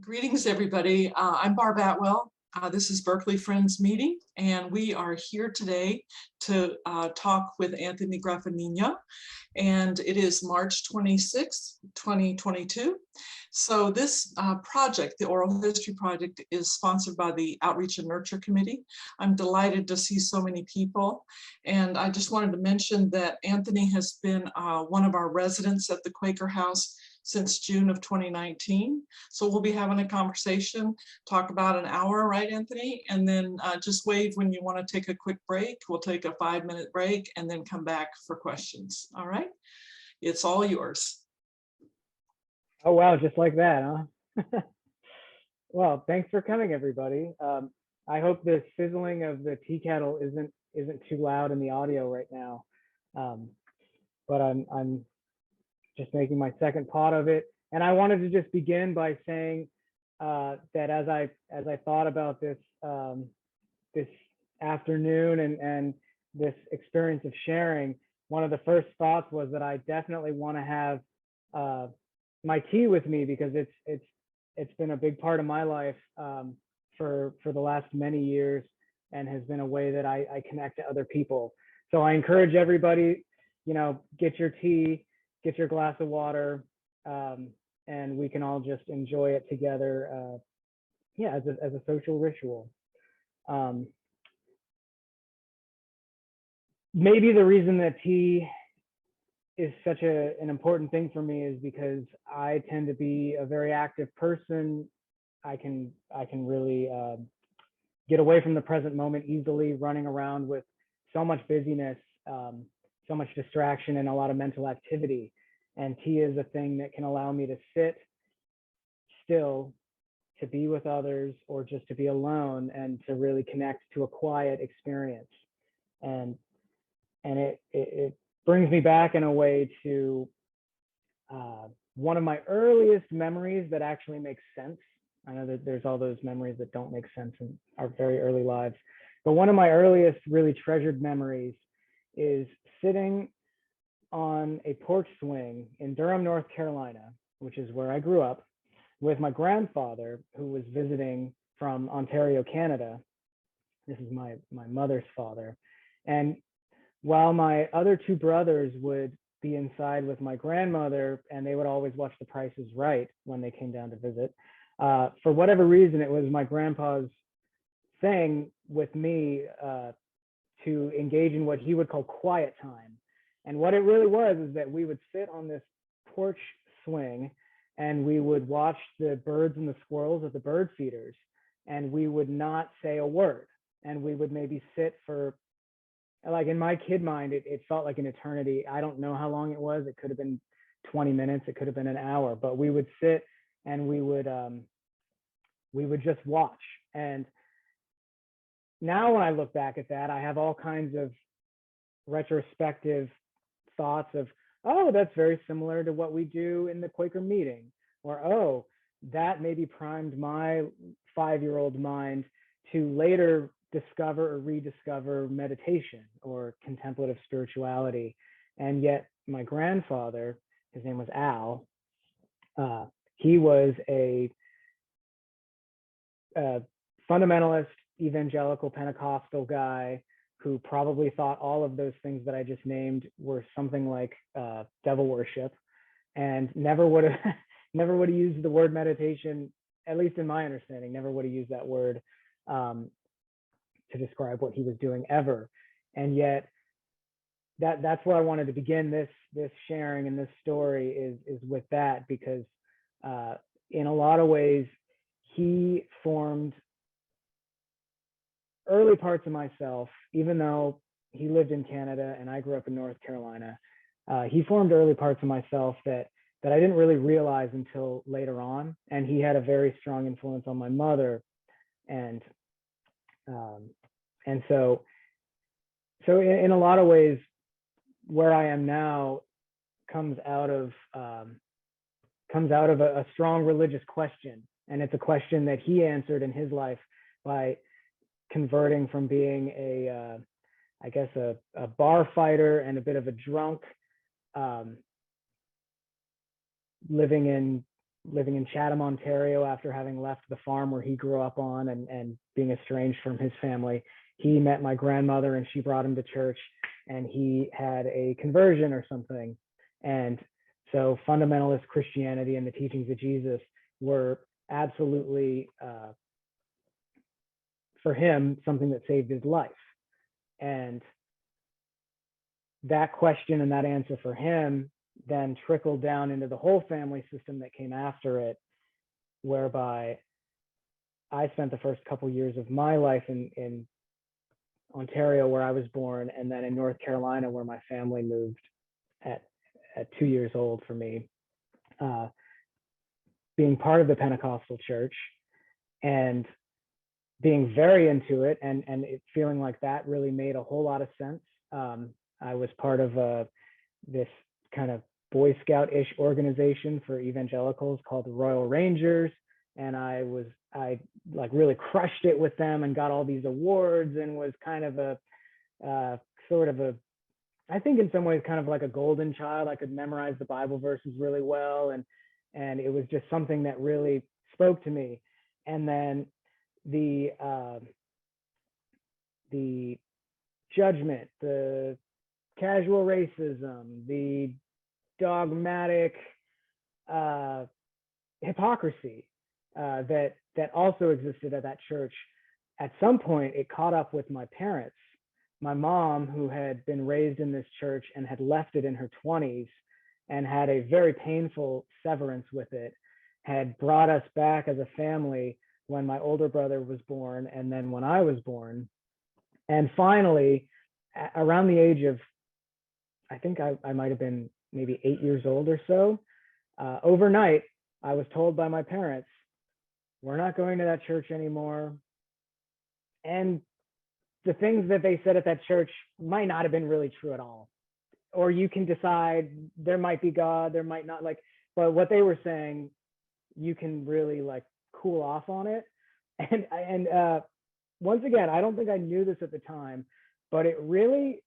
Greetings, everybody. I'm Barb Atwell. This is Berkeley Friends Meeting, and we are here today to talk with Anthony Graffagnino, and it is March 26th, 2022. So this project, the Oral History Project, is sponsored by the Outreach and Nurture Committee. I'm delighted to see so many people, and I just wanted to mention that Anthony has been one of our residents at the Quaker House since June of 2019. So we'll be having a conversation, talk about an hour, right, Anthony? And then just wave when you want to take a quick break. We'll take a 5-minute break and then come back for questions. All right, it's all yours. Oh, wow, just like that, huh? Well, thanks for coming, everybody. I hope the sizzling of the tea kettle isn't too loud in the audio right now. But I'm just making my second pot of it. And I wanted to just begin by saying that as I thought about this this afternoon and this experience of sharing, one of the first thoughts was that I definitely want to have my tea with me, because it's been a big part of my life for the last many years, and has been a way that I connect to other people. So I encourage everybody, get your tea, get your glass of water, and we can all just enjoy it together, as a social ritual. Maybe the reason that tea is such an important thing for me is because I tend to be a very active person. I can really get away from the present moment easily, running around with so much busyness, so much distraction, and a lot of mental activity. And tea is a thing that can allow me to sit still, to be with others, or just to be alone and to really connect to a quiet experience. And it brings me back in a way to one of my earliest memories that actually makes sense. I know that there's all those memories that don't make sense in our very early lives, but one of my earliest really treasured memories is sitting on a porch swing in Durham, North Carolina, which is where I grew up, with my grandfather, who was visiting from Ontario, Canada. This is my mother's father. And while my other two brothers would be inside with my grandmother, and they would always watch The Price is Right when they came down to visit, for whatever reason, it was my grandpa's thing with me to engage in what he would call quiet time. And what it really was is that we would sit on this porch swing and we would watch the birds and the squirrels at the bird feeders, and we would not say a word. And we would maybe sit for, like, in my kid mind, it felt like an eternity. I don't know how long it was. It could have been 20 minutes. It could have been an hour, but we would sit and we would just watch. And now when I look back at that, I have all kinds of retrospective thoughts of, oh, that's very similar to what we do in the Quaker meeting, or, oh, that maybe primed my 5-year-old mind to later discover or rediscover meditation or contemplative spirituality. And yet my grandfather, his name was Al, he was a fundamentalist, evangelical, Pentecostal guy who probably thought all of those things that I just named were something like devil worship, and never would have used the word meditation, at least in my understanding, never would have used that word to describe what he was doing ever. And yet that's where I wanted to begin this sharing and this story is with that, because in a lot of ways he formed early parts of myself, even though he lived in Canada and I grew up in North Carolina. He formed early parts of myself that I didn't really realize until later on. And he had a very strong influence on my mother. And so in a lot of ways, where I am now comes out of a strong religious question. And it's a question that he answered in his life by converting from being a bar fighter and a bit of a drunk, living in living in Chatham, Ontario, after having left the farm where he grew up on and being estranged from his family. He met my grandmother and she brought him to church, and he had a conversion or something. And so fundamentalist Christianity and the teachings of Jesus were absolutely, for him, something that saved his life. And that question and that answer for him then trickled down into the whole family system that came after it, whereby I spent the first couple years of my life in Ontario, where I was born, and then in North Carolina, where my family moved at 2 years old for me, being part of the Pentecostal church and being very into it, and it feeling like that really made a whole lot of sense. I was part of this kind of Boy Scout-ish organization for evangelicals called the Royal Rangers, and I like really crushed it with them and got all these awards, and was kind of I think in some ways kind of like a golden child. I could memorize the Bible verses really well, and it was just something that really spoke to me. And then the judgment, the casual racism, the dogmatic hypocrisy that also existed at that church. At some point, it caught up with my parents. My mom, who had been raised in this church and had left it in her 20s and had a very painful severance with it, had brought us back as a family when my older brother was born and then when I was born. And finally, around the age of, I think I might have been maybe 8 years old or so, overnight, I was told by my parents, we're not going to that church anymore. And the things that they said at that church might not have been really true at all. Or you can decide there might be God, there might not, but what they were saying, you can really cool off on it. And once again, I don't think I knew this at the time, but it really,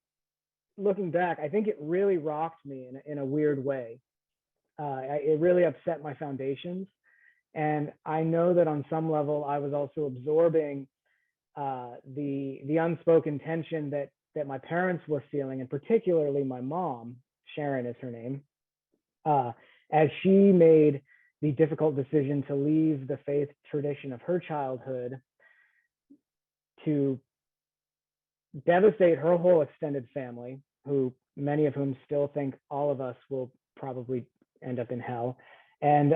looking back, I think it really rocked me in a weird way. It really upset my foundations. And I know that on some level, I was also absorbing the unspoken tension that my parents were feeling, and particularly my mom, Sharon is her name, as she made the difficult decision to leave the faith tradition of her childhood to devastate her whole extended family, who many of whom still think all of us will probably end up in hell, and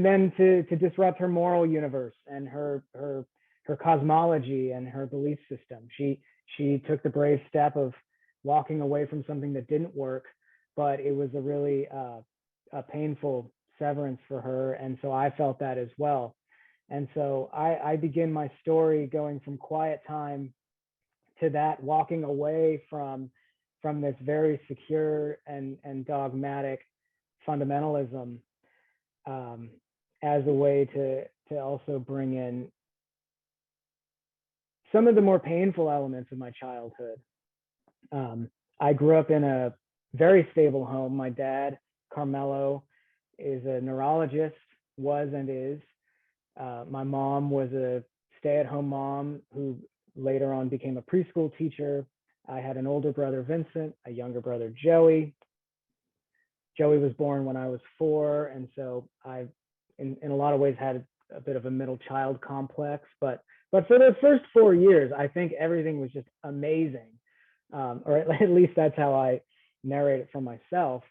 then to disrupt her moral universe and her cosmology and her belief system. She took the brave step of walking away from something that didn't work, but it was a really a painful severance for her, and so I felt that as well. And so I begin my story going from quiet time to that, walking away from this very secure and dogmatic fundamentalism as a way to also bring in some of the more painful elements of my childhood. I grew up in a very stable home. My dad, Carmelo, is a neurologist, was and is. My mom was a stay-at-home mom who later on became a preschool teacher. I had an older brother, Vincent, a younger brother, Joey. Joey was born when I was 4, and so I, in a lot of ways, had a bit of a middle child complex. But for the first 4 years, I think everything was just amazing, or at least that's how I narrate it for myself.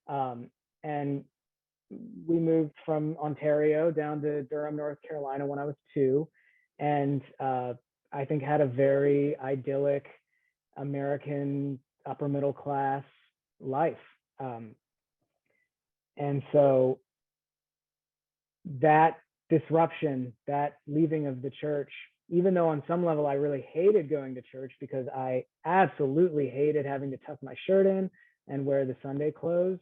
And we moved from Ontario down to Durham, North Carolina when I was 2, and I think had a very idyllic American upper middle class life. And so that disruption, that leaving of the church, even though on some level I really hated going to church because I absolutely hated having to tuck my shirt in and wear the Sunday clothes,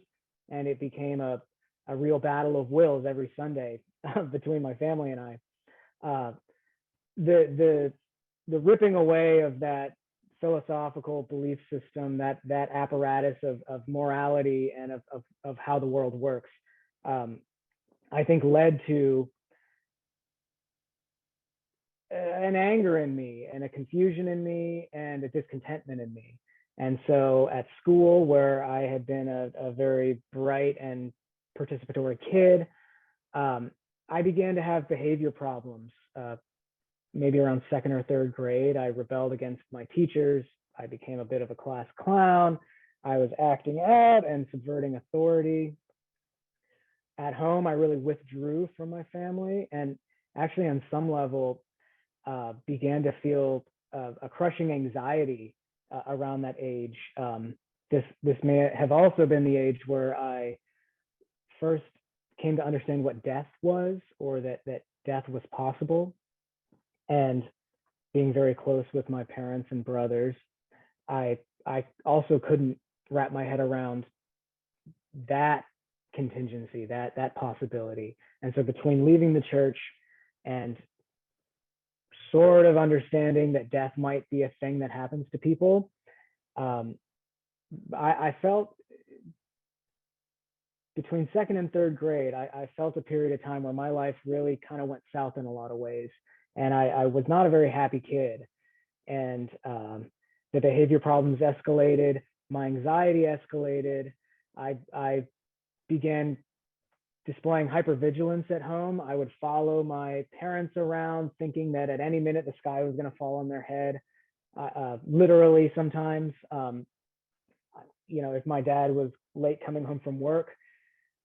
and it became a real battle of wills every Sunday between my family and I. The ripping away of that philosophical belief system, that apparatus of morality and of how the world works, I think led to an anger in me and a confusion in me and a discontentment in me. And so at school, where I had been a very bright and participatory kid, I began to have behavior problems. Maybe around second or third grade, I rebelled against my teachers. I became a bit of a class clown. I was acting out and subverting authority. At home, I really withdrew from my family, and actually on some level began to feel a crushing anxiety around that age. This may have also been the age where I first came to understand what death was, or that death was possible. And being very close with my parents and brothers, I also couldn't wrap my head around that contingency, that possibility. And so between leaving the church and sort of understanding that death might be a thing that happens to people, I felt between second and third grade, I felt a period of time where my life really kind of went south in a lot of ways. And I was not a very happy kid. And the behavior problems escalated, my anxiety escalated. I began displaying hypervigilance at home. I would follow my parents around, thinking that at any minute the sky was going to fall on their head. Literally, sometimes, if my dad was late coming home from work,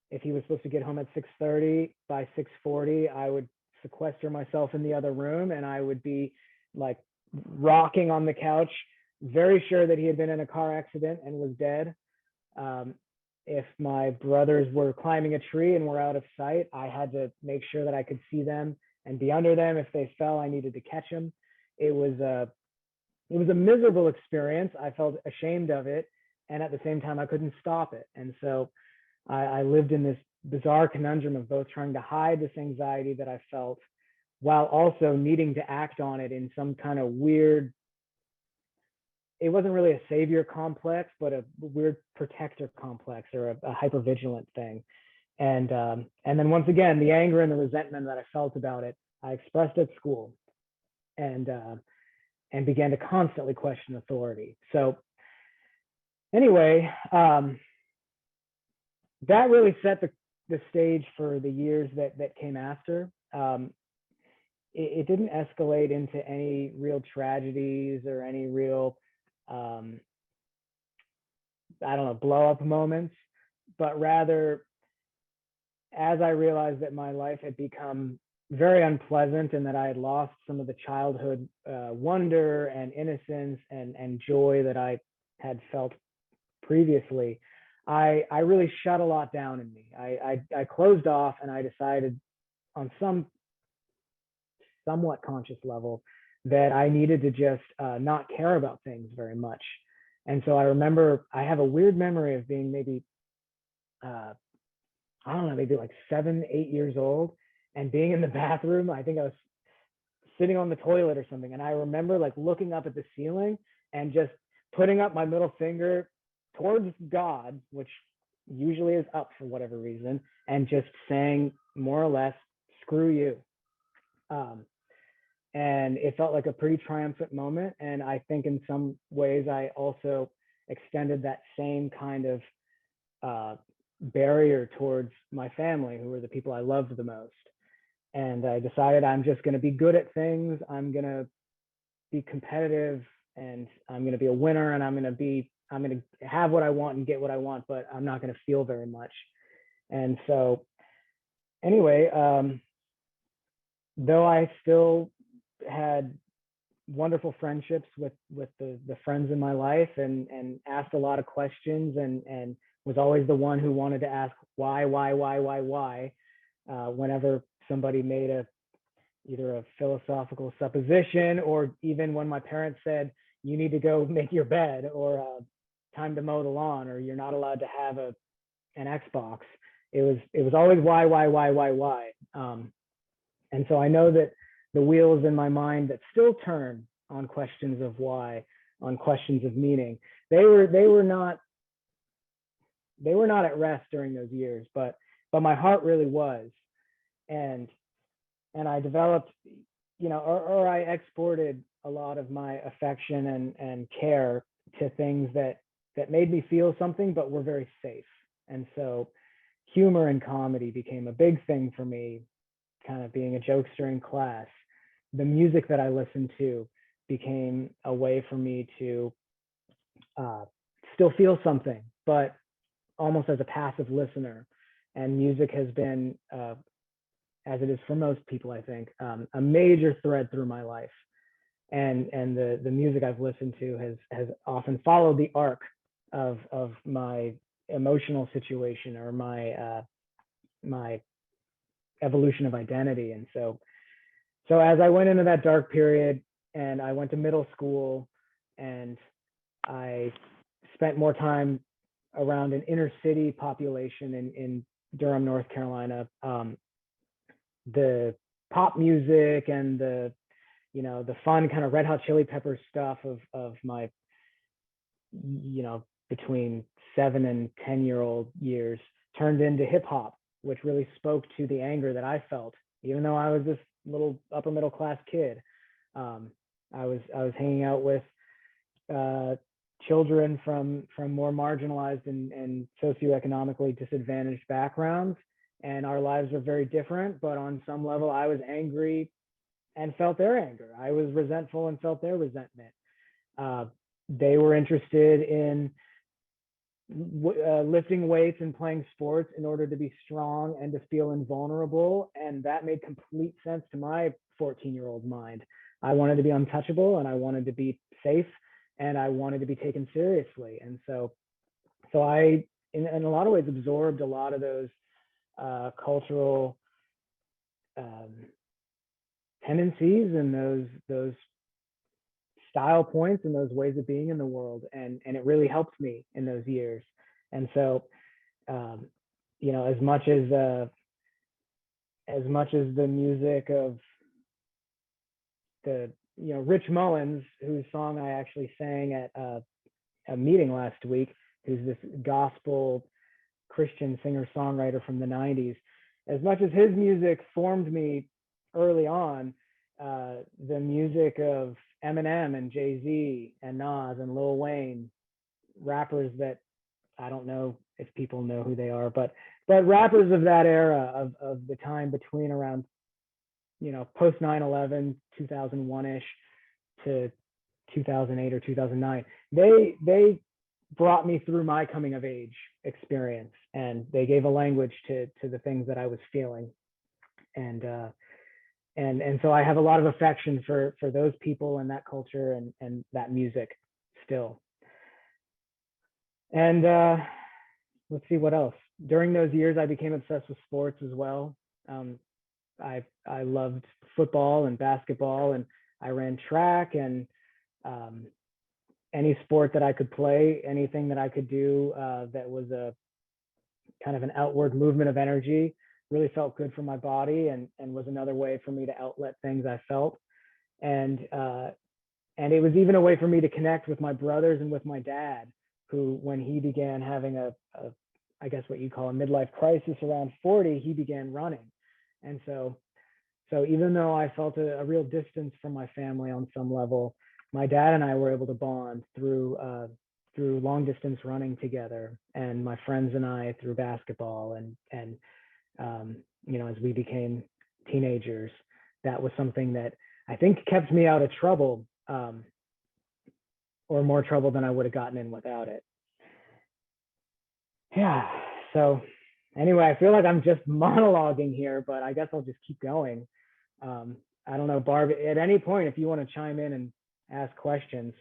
if he was supposed to get home at 6:30, by 6:40, I would sequester myself in the other room, and I would be like rocking on the couch, very sure that he had been in a car accident and was dead. If my brothers were climbing a tree and were out of sight, I had to make sure that I could see them and be under them. If they fell, I needed to catch them. It was a miserable experience. I felt ashamed of it, and at the same time, I couldn't stop it. And so I lived in this bizarre conundrum of both trying to hide this anxiety that I felt while also needing to act on it in some kind of weird, it wasn't really a savior complex, but a weird protector complex, or a hypervigilant thing. And then once again, the anger and the resentment that I felt about it, I expressed at school, and began to constantly question authority. So anyway, that really set the stage for the years that came after. It didn't escalate into any real tragedies or any real, blow up moments, but rather, as I realized that my life had become very unpleasant and that I had lost some of the childhood wonder and innocence and joy that I had felt previously, I really shut a lot down in me. I closed off, and I decided on some somewhat conscious level that I needed to just not care about things very much. And so I remember, I have a weird memory of being maybe, maybe like 7, 8 years old, and being in the bathroom. I think I was sitting on the toilet or something. And I remember like looking up at the ceiling and just putting up my middle finger towards God, which usually is up for whatever reason, and just saying more or less, screw you. And it felt like a pretty triumphant moment. And I think in some ways I also extended that same kind of barrier towards my family, who were the people I loved the most. And I decided I'm just going to be good at things. I'm going to be competitive, and I'm going to be a winner, and I'm going to have what I want and get what I want, but I'm not going to feel very much. And so anyway, though I still had wonderful friendships with the friends in my life, and asked a lot of questions, and was always the one who wanted to ask why, whenever somebody made either a philosophical supposition, or even when my parents said, you need to go make your bed, or time to mow the lawn, or you're not allowed to have an Xbox. It was always why. And so I know that the wheels in my mind that still turn on questions of why, on questions of meaning, they were not at rest during those years, but my heart really was. and I developed, or I exported a lot of my affection and care to things that made me feel something but were very safe. And so humor and comedy became a big thing for me, kind of being a jokester in class. The music that I listened to became a way for me to still feel something, but almost as a passive listener. And music has been, as it is for most people, I think, a major thread through my life. And the music I've listened to has often followed the arc of my emotional situation or my my evolution of identity. And so as I went into that dark period and I went to middle school and I spent more time around an inner city population in Durham, North Carolina, the pop music and the fun kind of Red Hot Chili Peppers stuff of my, between 7 and 10-year-old years turned into hip hop, which really spoke to the anger that I felt, even though I was this little upper middle class kid. I was hanging out with children from more marginalized and socioeconomically disadvantaged backgrounds, and our lives were very different. But on some level, I was angry and felt their anger. I was resentful and felt their resentment. They were interested in lifting weights and playing sports in order to be strong and to feel invulnerable, and that made complete sense to my 14-year-old mind. I wanted to be untouchable, and I wanted to be safe, and I wanted to be taken seriously. And so I, in a lot of ways, absorbed a lot of those cultural tendencies and those style points and those ways of being in the world, and it really helped me in those years. And so as much as the music of the Rich Mullins, whose song I actually sang at a meeting last week, who's this gospel Christian singer-songwriter from the 90s, as much as his music formed me early on, the music of Eminem and Jay-Z and Nas and Lil Wayne, rappers that I don't know if people know who they are, but rappers of that era of the time between around, post 9/11, 2001-ish to 2008 or 2009, they brought me through my coming of age experience, and they gave a language to the things that I was feeling. And so I have a lot of affection for those people and that culture and that music still. And let's see what else. During those years, I became obsessed with sports as well. I loved football and basketball, and I ran track, and any sport that I could play, anything that I could do that was a kind of an outward movement of energy, really felt good for my body, and was another way for me to outlet things I felt. And it was even a way for me to connect with my brothers and with my dad, who, when he began having I guess what you call a midlife crisis around 40, he began running. And so even though I felt a real distance from my family on some level, my dad and I were able to bond through long distance running together, and my friends and I through basketball, and as we became teenagers, that was something that I think kept me out of trouble, or more trouble than I would have gotten in without it. Yeah. So anyway, I feel like I'm just monologuing here, but I guess I'll just keep going. I don't know, Barb, at any point, if you want to chime in and ask questions.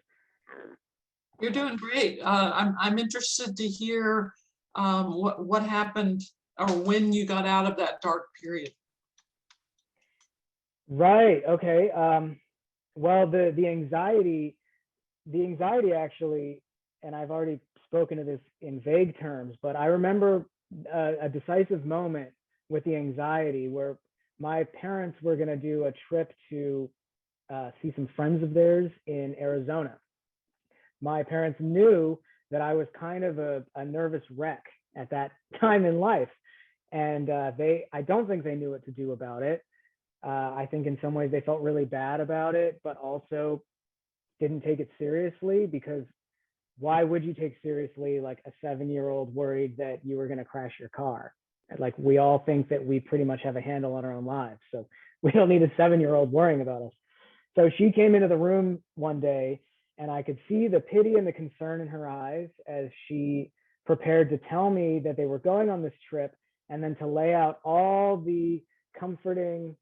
You're doing great. I'm interested to hear what happened or when you got out of that dark period. Right. Okay. Well, the anxiety actually, and I've already spoken to this in vague terms, but I remember a decisive moment with the anxiety where my parents were going to do a trip to see some friends of theirs in Arizona. My parents knew that I was kind of a nervous wreck at that time in life. And I don't think they knew what to do about it. I think in some ways they felt really bad about it, but also didn't take it seriously, because why would you take seriously like a 7-year-old worried that you were going to crash your car? Like, we all think that we pretty much have a handle on our own lives, so we don't need a 7-year-old worrying about us. So she came into the room one day, and I could see the pity and the concern in her eyes as she prepared to tell me that they were going on this trip, and then to lay out all the comforting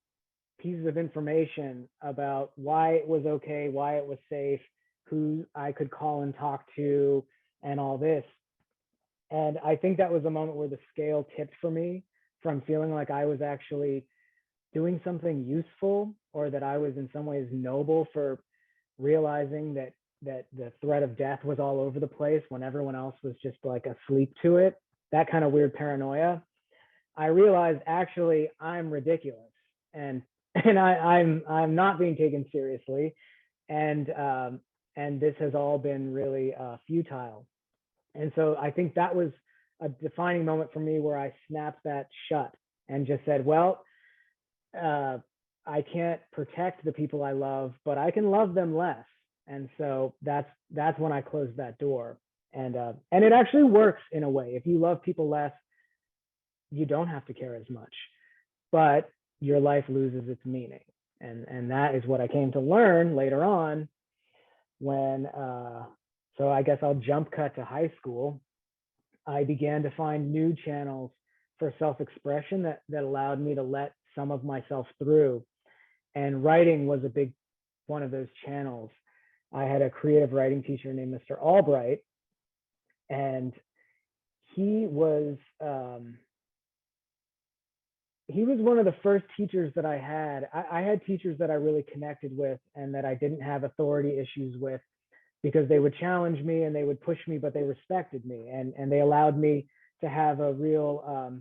pieces of information about why it was okay, why it was safe, who I could call and talk to, and all this. And I think that was a moment where the scale tipped for me from feeling like I was actually doing something useful, or that I was in some ways noble for realizing that the threat of death was all over the place when everyone else was just like asleep to it. That kind of weird paranoia. I realized actually I'm ridiculous, and I'm not being taken seriously, and this has all been really futile. And so I think that was a defining moment for me, where I snapped that shut and just said, well, I can't protect the people I love, but I can love them less. And so that's when I closed that door. And it actually works in a way. If you love people less, you don't have to care as much, but your life loses its meaning. And that is what I came to learn later on when, so I guess I'll jump cut to high school. I began to find new channels for self-expression that allowed me to let some of myself through. And writing was a big one of those channels. I had a creative writing teacher named Mr. Albright, and he was one of the first teachers that I had. I had teachers that I really connected with and that I didn't have authority issues with, because they would challenge me and they would push me, but they respected me, and they allowed me to have a real,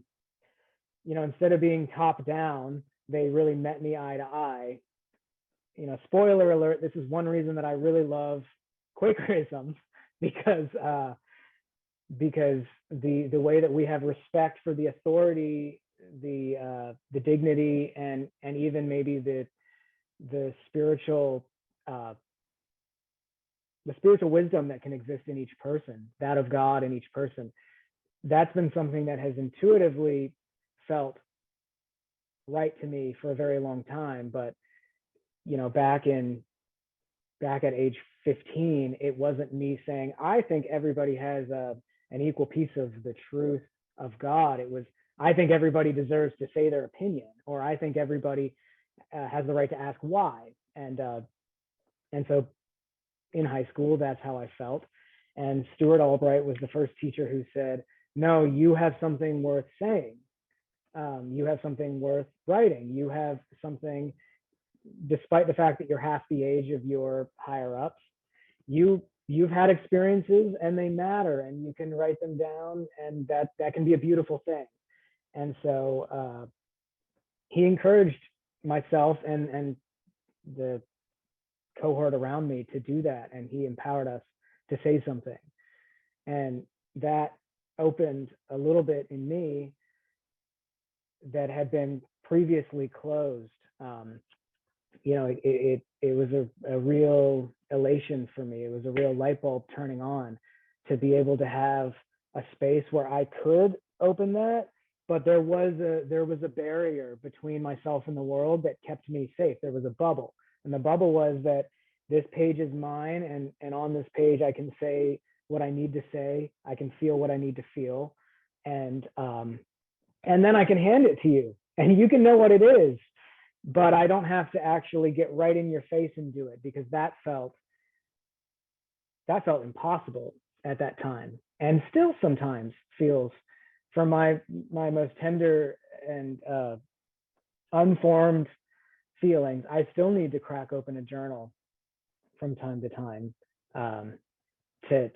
instead of being top down, they really met me eye to eye. Spoiler alert, this is one reason that I really love Quakerism, because the way that we have respect for the authority, the dignity, and even maybe the spiritual wisdom that can exist in each person, that of God in each person. That's been something that has intuitively felt right to me for a very long time. But back at age 15, it wasn't me saying, I think everybody has an equal piece of the truth of God. It was, I think everybody deserves to say their opinion, or I think everybody has the right to ask why. And so in high school, that's how I felt. And Stuart Albright was the first teacher who said, no, you have something worth saying. You have something worth writing. You have something, despite the fact that you're half the age of your higher ups, you've had experiences and they matter, and you can write them down, and that can be a beautiful thing. And so he encouraged myself and the cohort around me to do that, and he empowered us to say something. And that opened a little bit in me that had been previously closed. It was a real elation for me. It was a real light bulb turning on to be able to have a space where I could open that, but there was a barrier between myself and the world that kept me safe. There was a bubble, and the bubble was that this page is mine, and on this page I can say what I need to say. I can feel what I need to feel, and then I can hand it to you, and you can know what it is, but I don't have to actually get right in your face and do it, because that felt impossible at that time, and still sometimes feels, for my most tender and unformed feelings. I still need to crack open a journal from time to time, to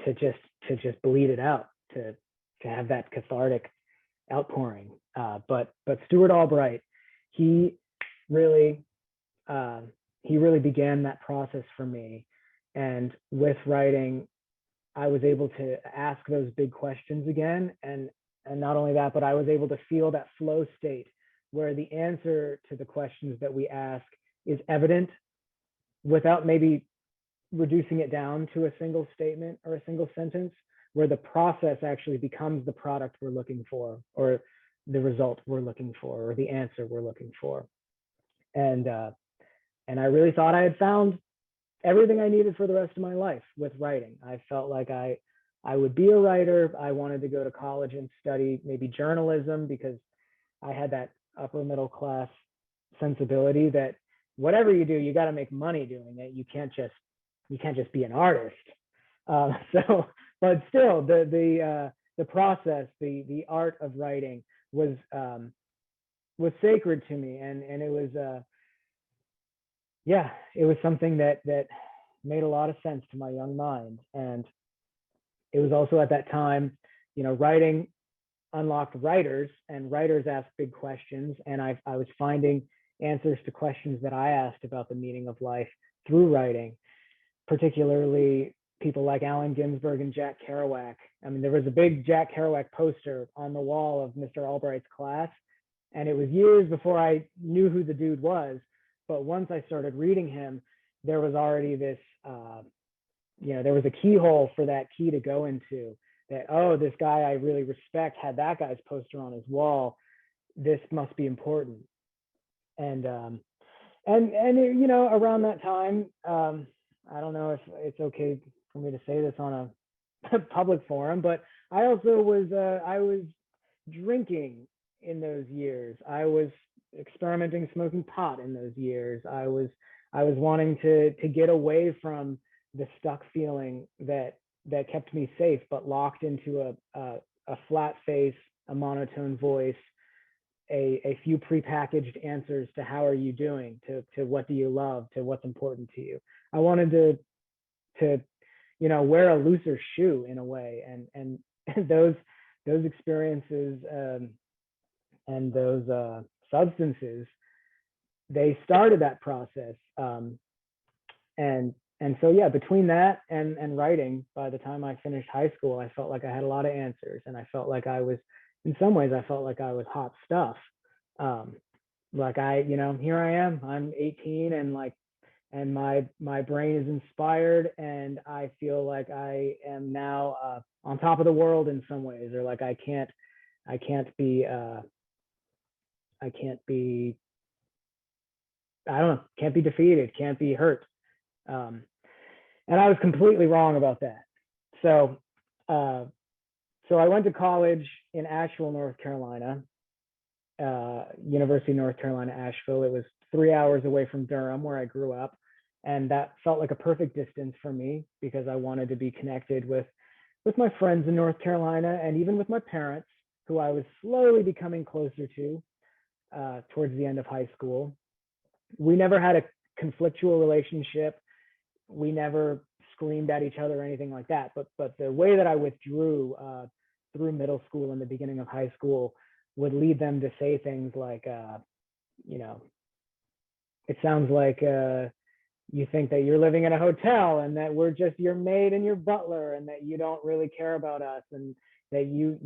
just bleed it out, to have that cathartic outpouring. But Stuart Albright, he really began that process for me. And with writing, I was able to ask those big questions again, and And not only that, but I was able to feel that flow state where the answer to the questions that we ask is evident without maybe reducing it down to a single statement or a single sentence, where the process actually becomes the product we're looking for, or the result we're looking for, or the answer we're looking for. And I really thought I had found everything I needed for the rest of my life with writing. I felt like I would be a writer. I wanted to go to college and study maybe journalism, because I had that upper middle class sensibility that whatever you do, you got to make money doing it. You can't just be an artist. But still, the process, the art of writing was sacred to me, and it was it was something that made a lot of sense to my young mind. And it was also at that time, writing unlocked writers, and writers asked big questions, and I was finding answers to questions that I asked about the meaning of life through writing, particularly people like Allen Ginsberg and Jack Kerouac. I mean, there was a big Jack Kerouac poster on the wall of Mr. Albright's class, and it was years before I knew who the dude was. But once I started reading him, there was already this, there was a keyhole for that key to go into. That, oh, this guy I really respect had that guy's poster on his wall. This must be important. And around that time, I don't know if it's okay for me to say this on a public forum, but I also I was drinking in those years. I was experimenting, smoking pot in those years. I was wanting to get away from the stuck feeling that kept me safe, but locked into a flat face, a monotone voice, a few prepackaged answers to how are you doing, to what do you love, to what's important to you. I wanted to wear a looser shoe in a way, and those experiences and those substances, they started that process. And so, yeah, between that and writing, by the time I finished high school, I felt like I had a lot of answers, and I felt like in some ways, I felt like I was hot stuff. Like here I am, I'm 18, and my brain is inspired, and I feel like I am now on top of the world in some ways, or like I can't be defeated, can't be hurt. And I was completely wrong about that. So I went to college in Asheville, North Carolina, University of North Carolina, Asheville. It was 3 hours away from Durham, where I grew up. And that felt like a perfect distance for me, because I wanted to be connected with my friends in North Carolina, and even with my parents, who I was slowly becoming closer to towards the end of high school. We never had a conflictual relationship. We never screamed at each other or anything like that. But the way that I withdrew through middle school and the beginning of high school would lead them to say things like, it sounds like you think that you're living in a hotel, and that we're just your maid and your butler, and that you don't really care about us, and that you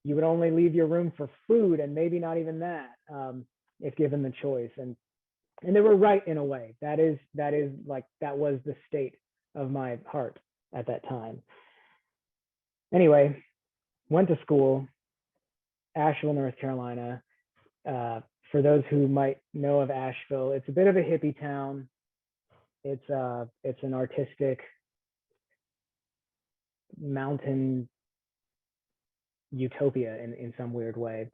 would only leave your room for food, and maybe not even that, if given the choice. And they were right in a way. That was the state of my heart at that time. Anyway, went to school, Asheville, North Carolina. For those who might know of Asheville, it's a bit of a hippie town. It's an artistic mountain utopia in some weird way.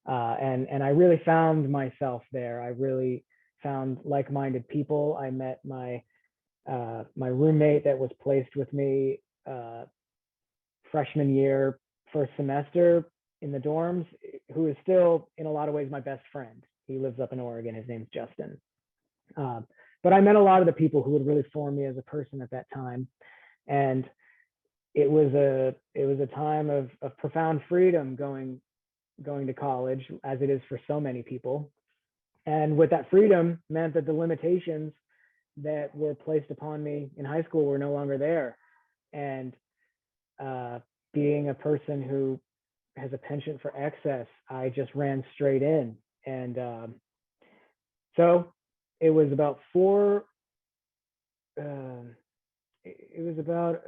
And I really found myself there. I really found like-minded people. I met my roommate that was placed with me freshman year, first semester in the dorms, who is still in a lot of ways my best friend. He lives up in Oregon. His name's Justin. But I met a lot of the people who would really form me as a person at that time. And it was a time of profound freedom going to college, as it is for so many people. And with that freedom meant that the limitations that were placed upon me in high school were no longer there. And being a person who has a penchant for excess, I just ran straight in. And so it was about it was about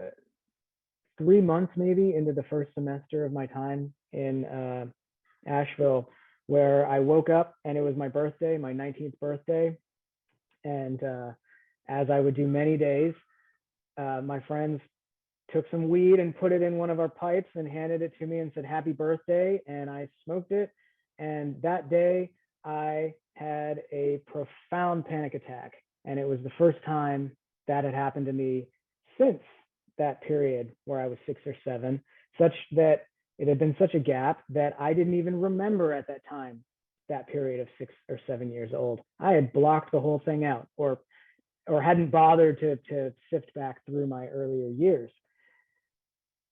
3 months maybe into the first semester of my time in Asheville, where I woke up and it was my birthday, my 19th birthday. And as I would do many days, my friends took some weed and put it in one of our pipes and handed it to me and said, "Happy birthday." And I smoked it. And that day I had a profound panic attack. And it was the first time that had happened to me since that period where I was 6 or 7, such that it had been such a gap that I didn't even remember at that time, that period of 6 or 7 years old. I had blocked the whole thing out, or hadn't bothered to sift back through my earlier years.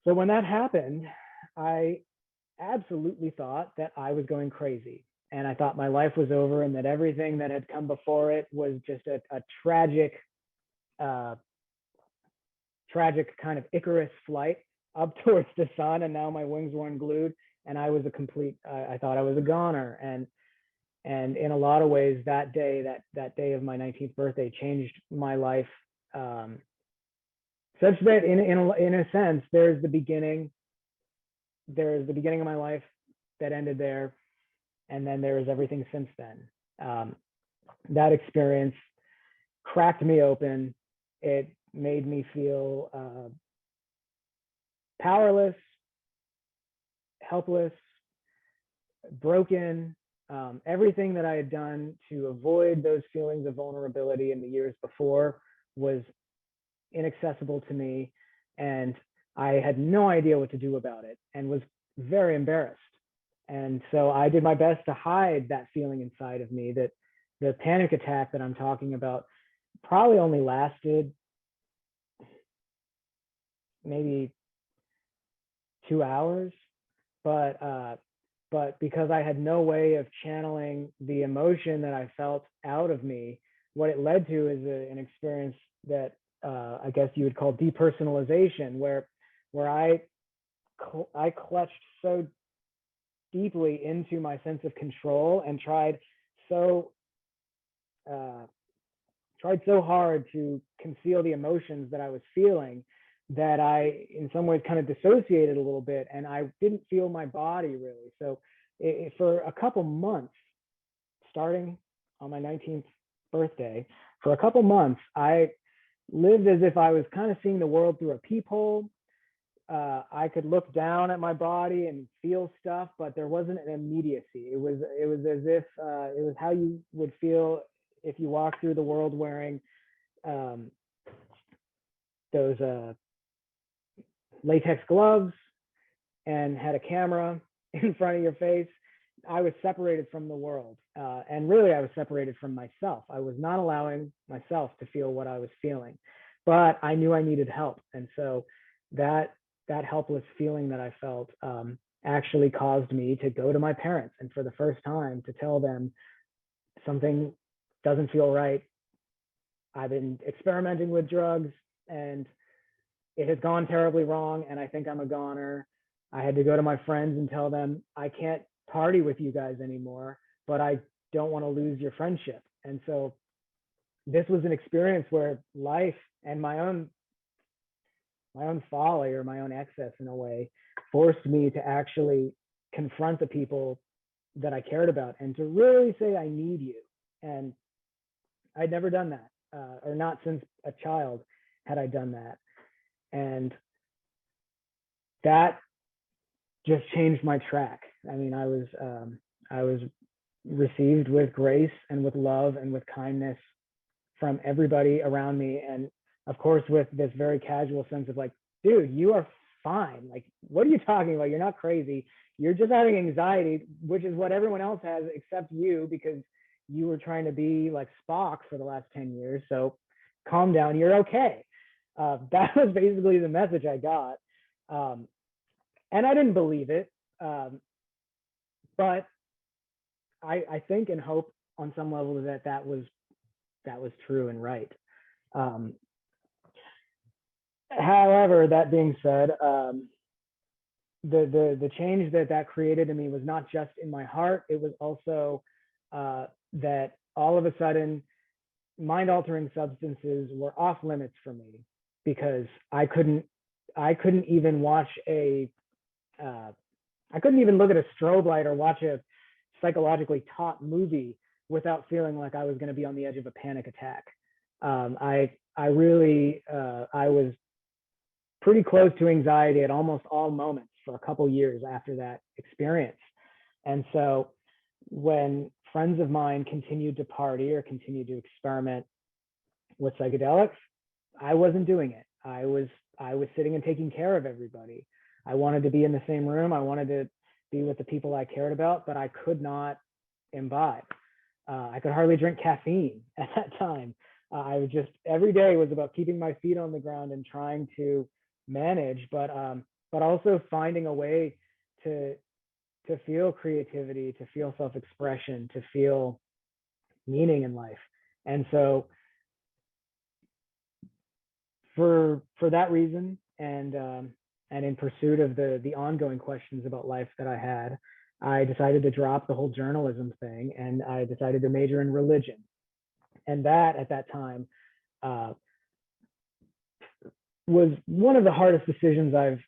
So when that happened, I absolutely thought that I was going crazy. And I thought my life was over and that everything that had come before it was just a tragic kind of Icarus flight up towards the sun. And now my wings were unglued and I was I thought I was a goner. And in a lot of ways, that day of my 19th birthday changed my life, such that in a sense, there's the beginning of my life that ended there. And then there is everything since then. That experience cracked me open. It made me feel powerless, helpless, broken. Everything that I had done to avoid those feelings of vulnerability in the years before was inaccessible to me. And I had no idea what to do about it and was very embarrassed. And so I did my best to hide that feeling inside of me. That the panic attack that I'm talking about probably only lasted maybe 2 hours, but because I had no way of channeling the emotion that I felt out of me, what it led to is an experience that I guess you would call depersonalization, where I clutched so deeply into my sense of control and tried so hard to conceal the emotions that I was feeling, that I, in some ways, kind of dissociated a little bit, and I didn't feel my body really. So for a couple months, starting on my 19th birthday, for a couple months, I lived as if I was kind of seeing the world through a peephole. I could look down at my body and feel stuff, but there wasn't an immediacy. It was as if it was how you would feel if you walked through the world wearing those latex gloves and had a camera in front of your face. I was separated from the world. And really, I was separated from myself. I was not allowing myself to feel what I was feeling, but I knew I needed help. And so that helpless feeling that I felt actually caused me to go to my parents, and for the first time to tell them something doesn't feel right. I've been experimenting with drugs and it has gone terribly wrong, and I think I'm a goner. I had to go to my friends and tell them, I can't party with you guys anymore, but I don't want to lose your friendship. And so this was an experience where life and my own folly, or my own excess in a way, forced me to actually confront the people that I cared about and to really say, I need you. And I'd never done that, or not since a child had I done that. And that just changed my track. I mean, I was received with grace and with love and with kindness from everybody around me. And of course, with this very casual sense of like, dude, you are fine. Like, what are you talking about? You're not crazy. You're just having anxiety, which is what everyone else has except you, because you were trying to be like Spock for the last 10 years. So calm down, you're okay. That was basically the message I got. And I didn't believe it. But I think and hope on some level that was true and right. However, that being said, the change that created in me was not just in my heart. It was also that all of a sudden mind-altering substances were off limits for me, because I couldn't even watch I couldn't even look at a strobe light or watch a psychologically taught movie without feeling like I was going to be on the edge of a panic attack. I really I was pretty close to anxiety at almost all moments for a couple years after that experience. And so when friends of mine continued to party or continued to experiment with psychedelics, I wasn't doing it. I was sitting and taking care of everybody. I wanted to be in the same room. I wanted to be with the people I cared about, but I could not imbibe. I could hardly drink caffeine at that time. I was just, every day was about keeping my feet on the ground and trying to manage, but also finding a way to feel creativity, to feel self-expression, to feel meaning in life. And so for that reason, and in pursuit of the ongoing questions about life that I had, I decided to drop the whole journalism thing, and I decided to major in religion. And that, at that time, was one of the hardest decisions I've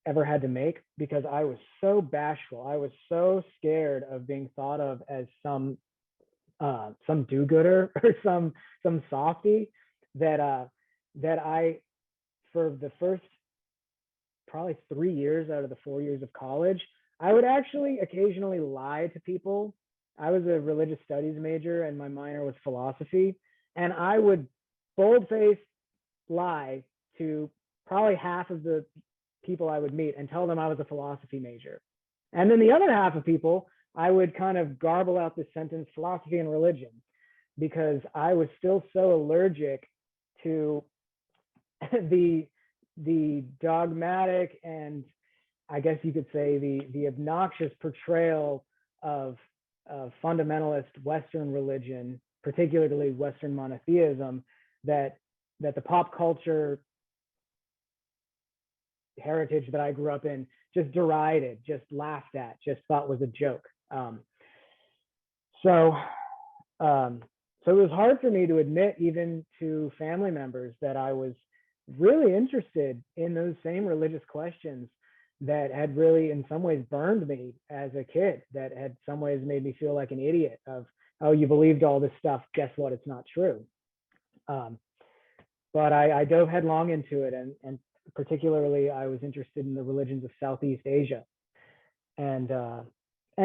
ever had to make, because I was so bashful. I was so scared of being thought of as some do-gooder or some softy, that I, for the first probably 3 years out of the 4 years of college, I would actually occasionally lie to people. I was a religious studies major and my minor was philosophy, and I would bold-faced lie to probably half of the people I would meet and tell them I was a philosophy major. And then the other half of people, I would kind of garble out this sentence, philosophy and religion, because I was still so allergic to the dogmatic, and I guess you could say the obnoxious portrayal of fundamentalist Western religion, particularly Western monotheism, that the pop culture heritage that I grew up in just derided, just laughed at, just thought was a joke. So it was hard for me to admit, even to family members, that I was really interested in those same religious questions that had really in some ways burned me as a kid, that had some ways made me feel like an idiot of, oh, you believed all this stuff, guess what, it's not true. But I dove headlong into it, and particularly I was interested in the religions of Southeast Asia, and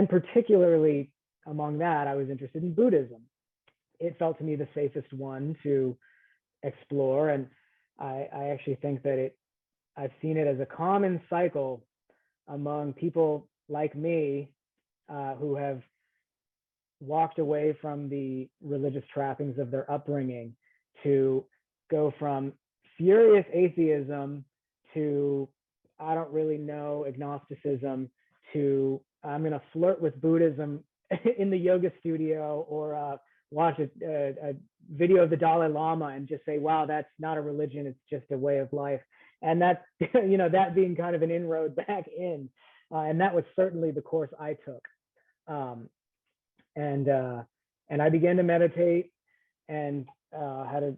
particularly among that, I was interested in Buddhism. It felt to me the safest one to explore, and I actually think that I've seen it as a common cycle among people like me who have walked away from the religious trappings of their upbringing to go from furious atheism to, I don't really know, agnosticism, to I'm going to flirt with Buddhism in the yoga studio, or watch a video of the Dalai Lama and just say, wow, that's not a religion, it's just a way of life. And that, that being kind of an inroad back in. And that was certainly the course I took. And I began to meditate, and had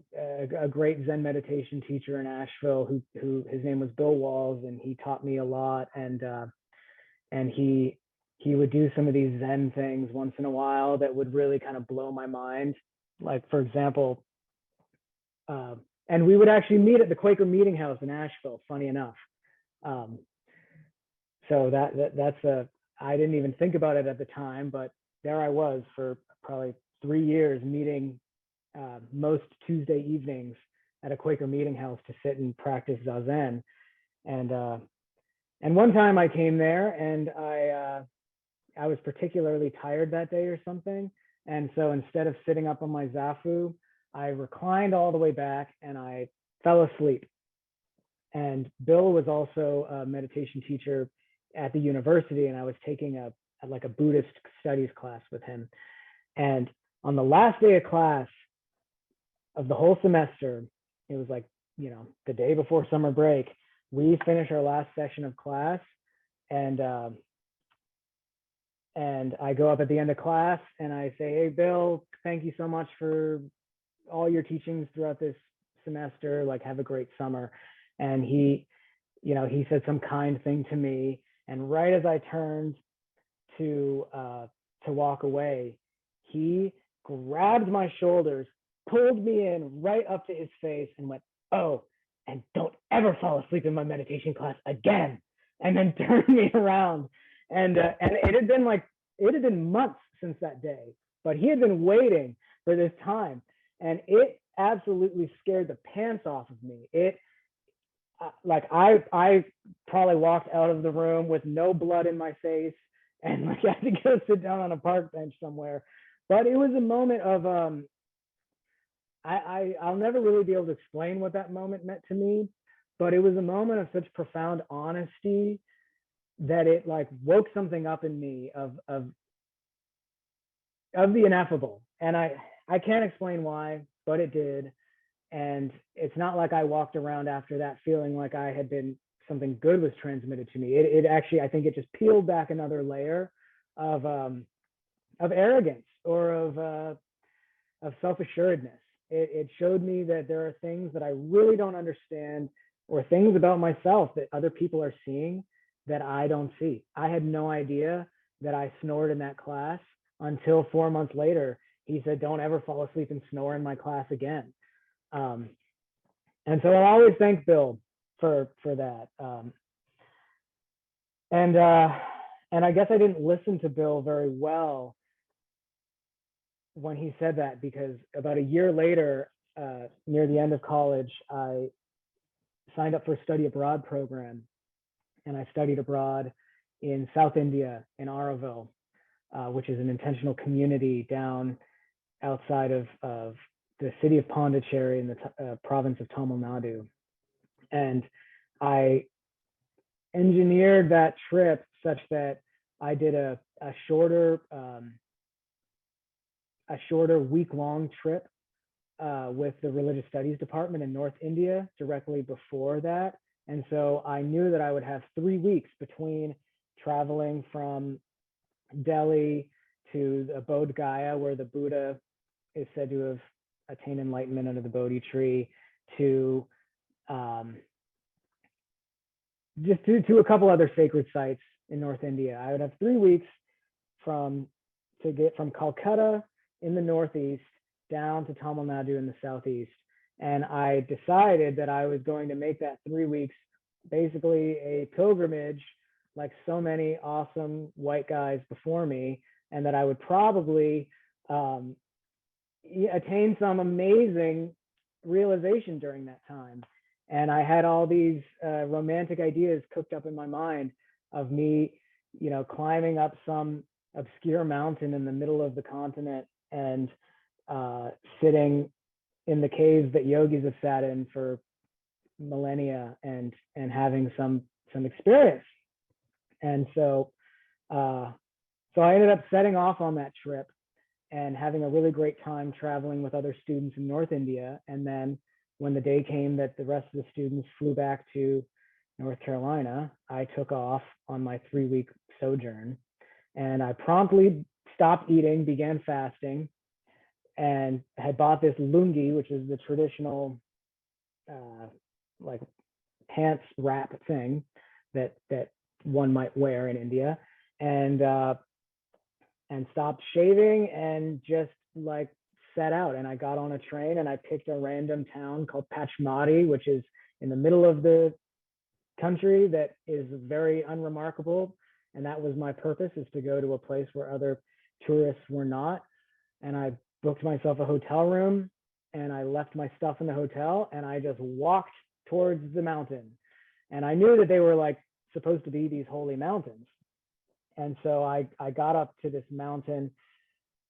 a great Zen meditation teacher in Asheville who his name was Bill Walls, and he taught me a lot. And he would do some of these Zen things once in a while that would really kind of blow my mind. Like, for example, and we would actually meet at the Quaker Meeting House in Asheville, funny enough. So that's I didn't even think about it at the time, but there I was for probably 3 years, meeting most Tuesday evenings at a Quaker Meeting House to sit and practice Zazen. And one time I came there, and I was particularly tired that day or something. And so instead of sitting up on my Zafu, I reclined all the way back and I fell asleep. And Bill was also a meditation teacher at the university, and I was taking a Buddhist studies class with him. And on the last day of class of the whole semester, it was like, the day before summer break, we finished our last session of class, and I go up at the end of class and I say, "Hey, Bill, thank you so much for all your teachings throughout this semester. Like, have a great summer." And he said some kind thing to me. And right as I turned to walk away, he grabbed my shoulders, pulled me in right up to his face, and went, "Oh, and don't ever fall asleep in my meditation class again." And then turned me around. And it had been months since that day, but he had been waiting for this time, and it absolutely scared the pants off of me. I probably walked out of the room with no blood in my face, and like I had to go sit down on a park bench somewhere. But it was a moment of I'll never really be able to explain what that moment meant to me, but it was a moment of such profound honesty that it like woke something up in me of the ineffable. And I can't explain why, but it did. And it's not like I walked around after that feeling like something good was transmitted to me. It actually, I think it just peeled back another layer of arrogance or of self-assuredness. It showed me that there are things that I really don't understand, or things about myself that other people are seeing that I don't see. I had no idea that I snored in that class until 4 months later. He said, "Don't ever fall asleep and snore in my class again." And so I'll always thank Bill for that. And I guess I didn't listen to Bill very well when he said that, because about a year later, near the end of college, I signed up for a study abroad program, and I studied abroad in South India, in Asheville, which is an intentional community down outside of the city of Pondicherry in the province of Tamil Nadu. And I engineered that trip such that I did a shorter week-long trip with the religious studies department in North India directly before that. And so I knew that I would have 3 weeks between traveling from Delhi to the Bodh Gaya, where the Buddha is said to have attained enlightenment under the Bodhi tree, to just to a couple other sacred sites in North India. I would have 3 weeks to get from Calcutta in the northeast down to Tamil Nadu in the southeast. And I decided that I was going to make that 3 weeks basically a pilgrimage, like so many awesome white guys before me, and that I would probably attain some amazing realization during that time. And I had all these romantic ideas cooked up in my mind of me, climbing up some obscure mountain in the middle of the continent and sitting in the caves that yogis have sat in for millennia and having some experience. And so I ended up setting off on that trip and having a really great time traveling with other students in North India. And then when the day came that the rest of the students flew back to North Carolina, I took off on my 3-week sojourn, and I promptly stopped eating, began fasting, and had bought this lungi, which is the traditional like pants wrap thing that one might wear in India, and stopped shaving and just like set out. And I got on a train and I picked a random town called Pachmati, which is in the middle of the country that is very unremarkable. And that was my purpose, is to go to a place where other tourists were not. And I booked myself a hotel room and I left my stuff in the hotel and I just walked towards the mountain. And I knew that they were like supposed to be these holy mountains. And so I got up to this mountain,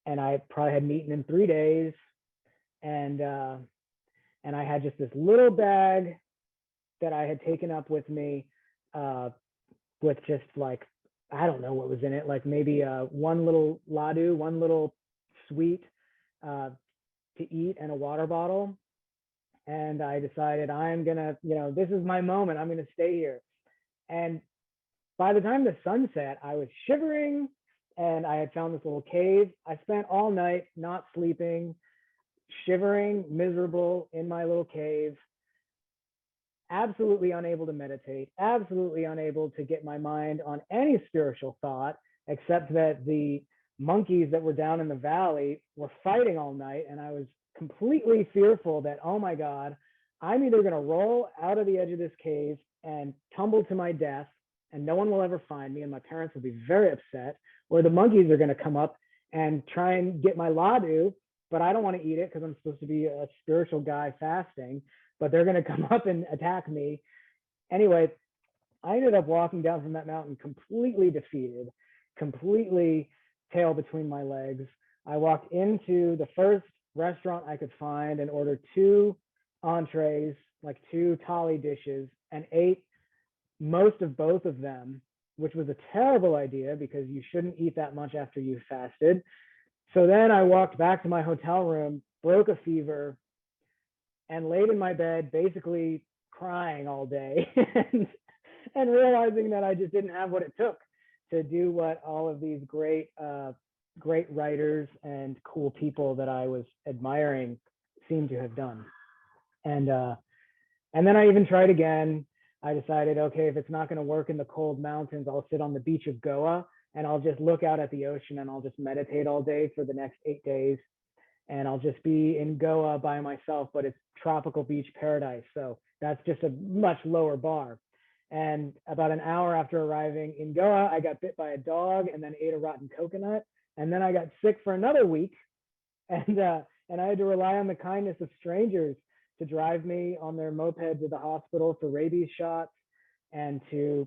and I probably hadn't eaten in 3 days. And I had just this little bag that I had taken up with me with just like, I don't know what was in it, like maybe one little laddu, one little sweet to eat, and a water bottle. And I decided I'm gonna, this is my moment. I'm gonna stay here. And by the time the sun set, I was shivering and I had found this little cave. I spent all night not sleeping, shivering, miserable in my little cave, absolutely unable to meditate, absolutely unable to get my mind on any spiritual thought, except that the monkeys that were down in the valley were fighting all night. And I was completely fearful that, oh my God, I'm either going to roll out of the edge of this cave and tumble to my death, and no one will ever find me, and my parents will be very upset, or the monkeys are going to come up and try and get my ladu, but I don't want to eat it because I'm supposed to be a spiritual guy fasting, but they're going to come up and attack me. Anyway, I ended up walking down from that mountain completely defeated, completely tail between my legs. I walked into the first restaurant I could find and ordered 2 entrees, like 2 thali dishes, and ate most of both of them, which was a terrible idea because you shouldn't eat that much after you fasted. So then I walked back to my hotel room, broke a fever, and laid in my bed, basically crying all day and realizing that I just didn't have what it took to do what all of these great writers and cool people that I was admiring seemed to have done. And then I even tried again. I decided, okay, if it's not going to work in the cold mountains, I'll sit on the beach of Goa and I'll just look out at the ocean and I'll just meditate all day for the next 8 days. And I'll just be in Goa by myself, but it's tropical beach paradise. So that's just a much lower bar. And about an hour after arriving in Goa, I got bit by a dog and then ate a rotten coconut. And then I got sick for another week. And I had to rely on the kindness of strangers to drive me on their moped to the hospital for rabies shots and to,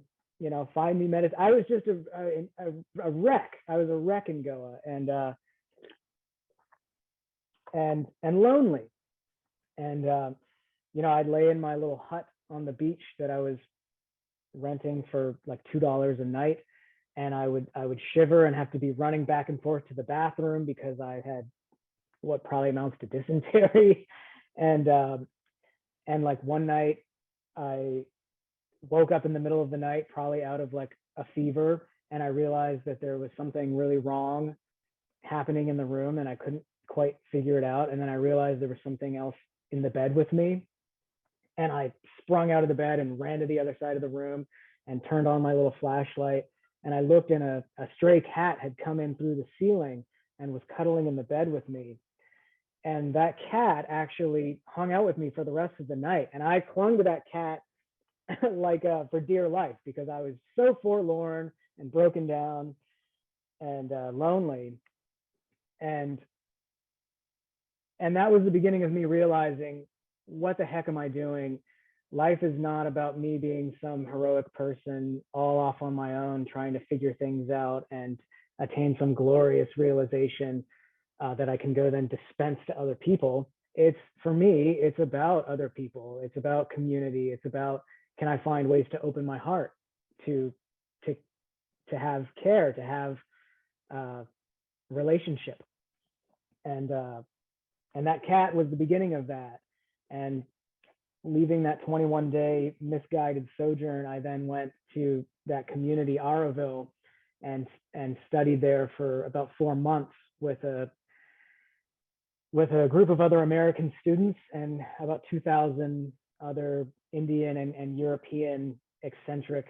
find me medicine. I was just a wreck. I was a wreck in Goa and lonely. And, I'd lay in my little hut on the beach that I was renting for like $2 a night. And I would shiver and have to be running back and forth to the bathroom because I had what probably amounts to dysentery. And like one night I woke up in the middle of the night, probably out of like a fever. And I realized that there was something really wrong happening in the room and I couldn't quite figure it out. And then I realized there was something else in the bed with me. And I sprung out of the bed and ran to the other side of the room and turned on my little flashlight. And I looked and a stray cat had come in through the ceiling and was cuddling in the bed with me. And that cat actually hung out with me for the rest of the night. And I clung to that cat like for dear life because I was so forlorn and broken down and lonely. And that was the beginning of me realizing, what the heck am I doing? Life is not about me being some heroic person all off on my own, trying to figure things out and attain some glorious realization that I can go then dispense to other people. It's, for me, it's about other people. It's about community. It's about, can I find ways to open my heart to have care, to have relationship. And that cat was the beginning of that. And leaving that 21-day misguided sojourn, I then went to that community, Auroville, and studied there for about 4 months with a group of other American students and about 2,000 other Indian and European eccentric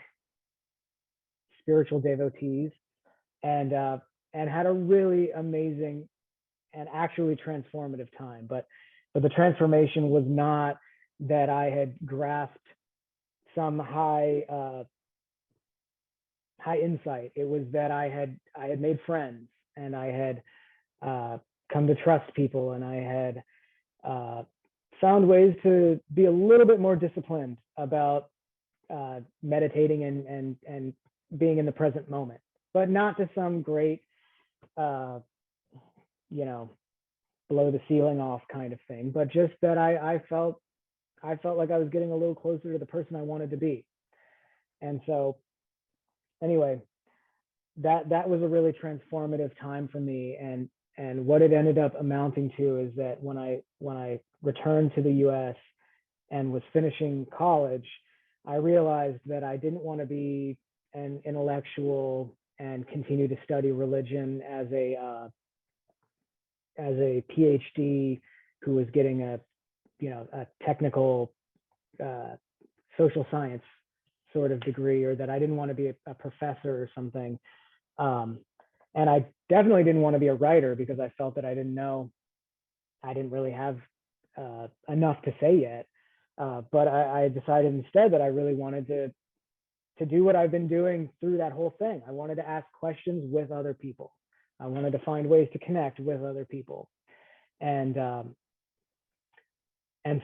spiritual devotees, and had a really amazing and actually transformative time. But the transformation was not that I had grasped some high insight. It was that I had made friends, and I had come to trust people, and I had found ways to be a little bit more disciplined about meditating and being in the present moment, but not to some great blow the ceiling off kind of thing, but just that I felt like I was getting a little closer to the person I wanted to be. And so anyway, that was a really transformative time for me. And what it ended up amounting to is that when I returned to the US and was finishing college, I realized that I didn't want to be an intellectual and continue to study religion as a PhD who was getting a technical social science sort of degree, or that I didn't want to be a professor or something. And I definitely didn't want to be a writer because I felt that I didn't really have enough to say yet. But I decided instead that I really wanted to do what I've been doing through that whole thing. I wanted to ask questions with other people. I wanted to find ways to connect with other people. And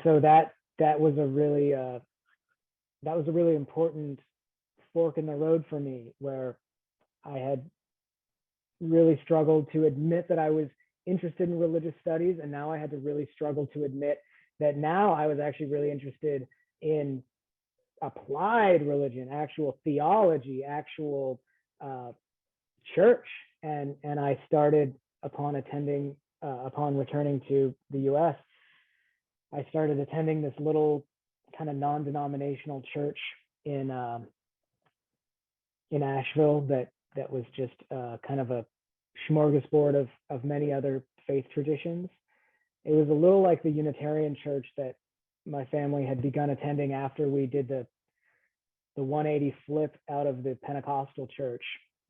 so that was a really important fork in the road for me, where I had really struggled to admit that I was interested in religious studies, and now I had to really struggle to admit that now I was actually really interested in applied religion, actual theology, actual church. And I started upon returning to the US, I started attending this little kind of non-denominational church in Asheville that was just kind of a smorgasbord of many other faith traditions. It was a little like the Unitarian church that my family had begun attending after we did the 180 flip out of the Pentecostal church,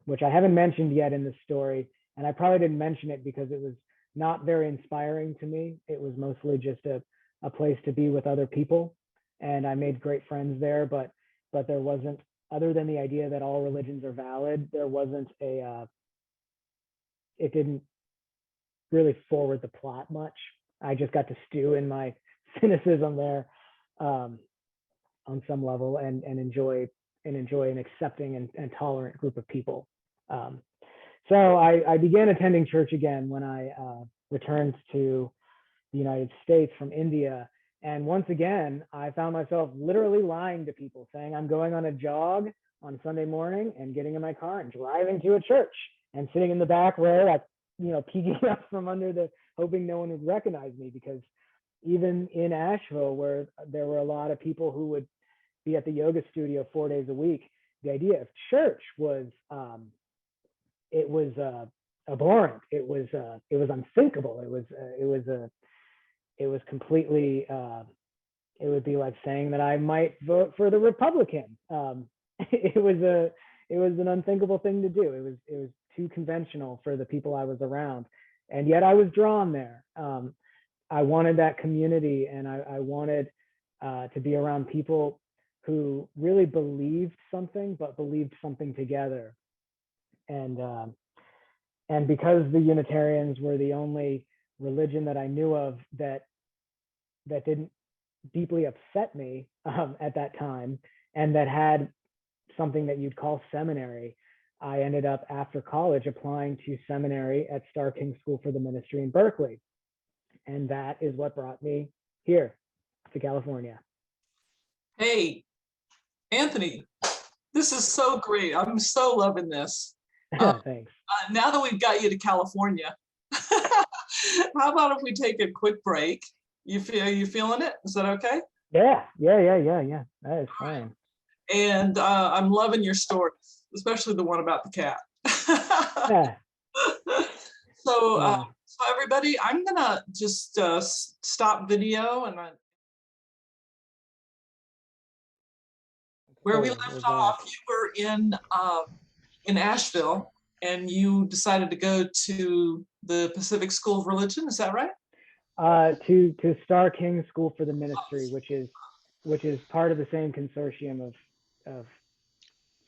which I haven't mentioned yet in this story. And I probably didn't mention it because it was not very inspiring to me. It was mostly just a place to be with other people. And I made great friends there, but there wasn't, other than the idea that all religions are valid, there wasn't it didn't really forward the plot much. I just got to stew in my cynicism there on some level and enjoy an accepting and tolerant group of people. So I began attending church again when I returned to the United States from India. And once again, I found myself literally lying to people, saying I'm going on a jog on Sunday morning and getting in my car and driving to a church and sitting in the back row, like, peeking up from under hoping no one would recognize me, because even in Asheville, where there were a lot of people who would be at the yoga studio 4 days a week, the idea of church was abhorrent. It was unthinkable. It was completely. It would be like saying that I might vote for the Republican. It was an unthinkable thing to do. It was too conventional for the people I was around, and yet I was drawn there. I wanted that community, and I wanted to be around people who really believed something, but believed something together. And because the Unitarians were the only religion that I knew of that didn't deeply upset me at that time, and that had something that you'd call seminary, I ended up after college applying to seminary at Starr King School for the Ministry in Berkeley. And that is what brought me here to California. Hey, Anthony, this is so great. I'm so loving this. Thanks. Now that we've got you to California, how about if we take a quick break? You feeling it? Is that okay? Yeah. That is fine. And I'm loving your stories, especially the one about the cat. Yeah. So everybody, I'm gonna just stop video and where we left off, you were in Asheville, and you decided to go to the Pacific School of Religion. Is that right? To Starr King School for the Ministry, which is part of the same consortium of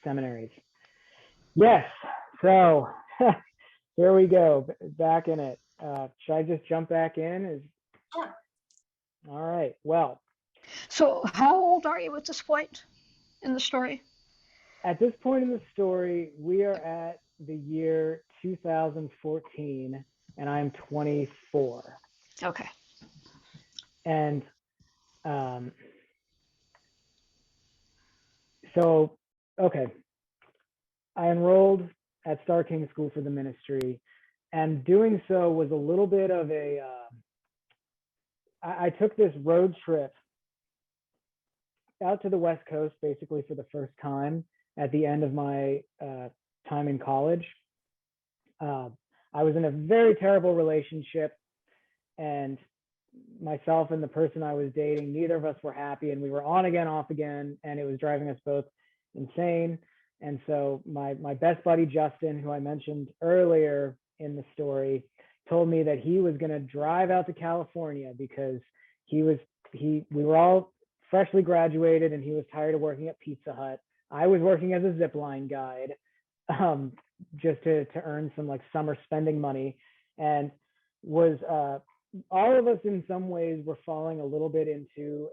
seminaries. Yes. So here we go, back in it. Should I just jump back in? Sure. All right. Well. So how old are you at this point in the story? At this point in the story, we are at the year 2014, and I'm 24. Okay. And so, okay, I enrolled at Starr King School for the Ministry, and doing so was a little bit of I took this road trip out to the West Coast basically for the first time at the end of my time in college. I was in a very terrible relationship, and myself and the person I was dating, neither of us were happy, and we were on again, off again, and it was driving us both insane. And so my best buddy, Justin, who I mentioned earlier in the story, told me that he was going to drive out to California because we were all freshly graduated and he was tired of working at Pizza Hut. I was working as a zipline guide, just to earn some like summer spending money, and was all of us in some ways were falling a little bit into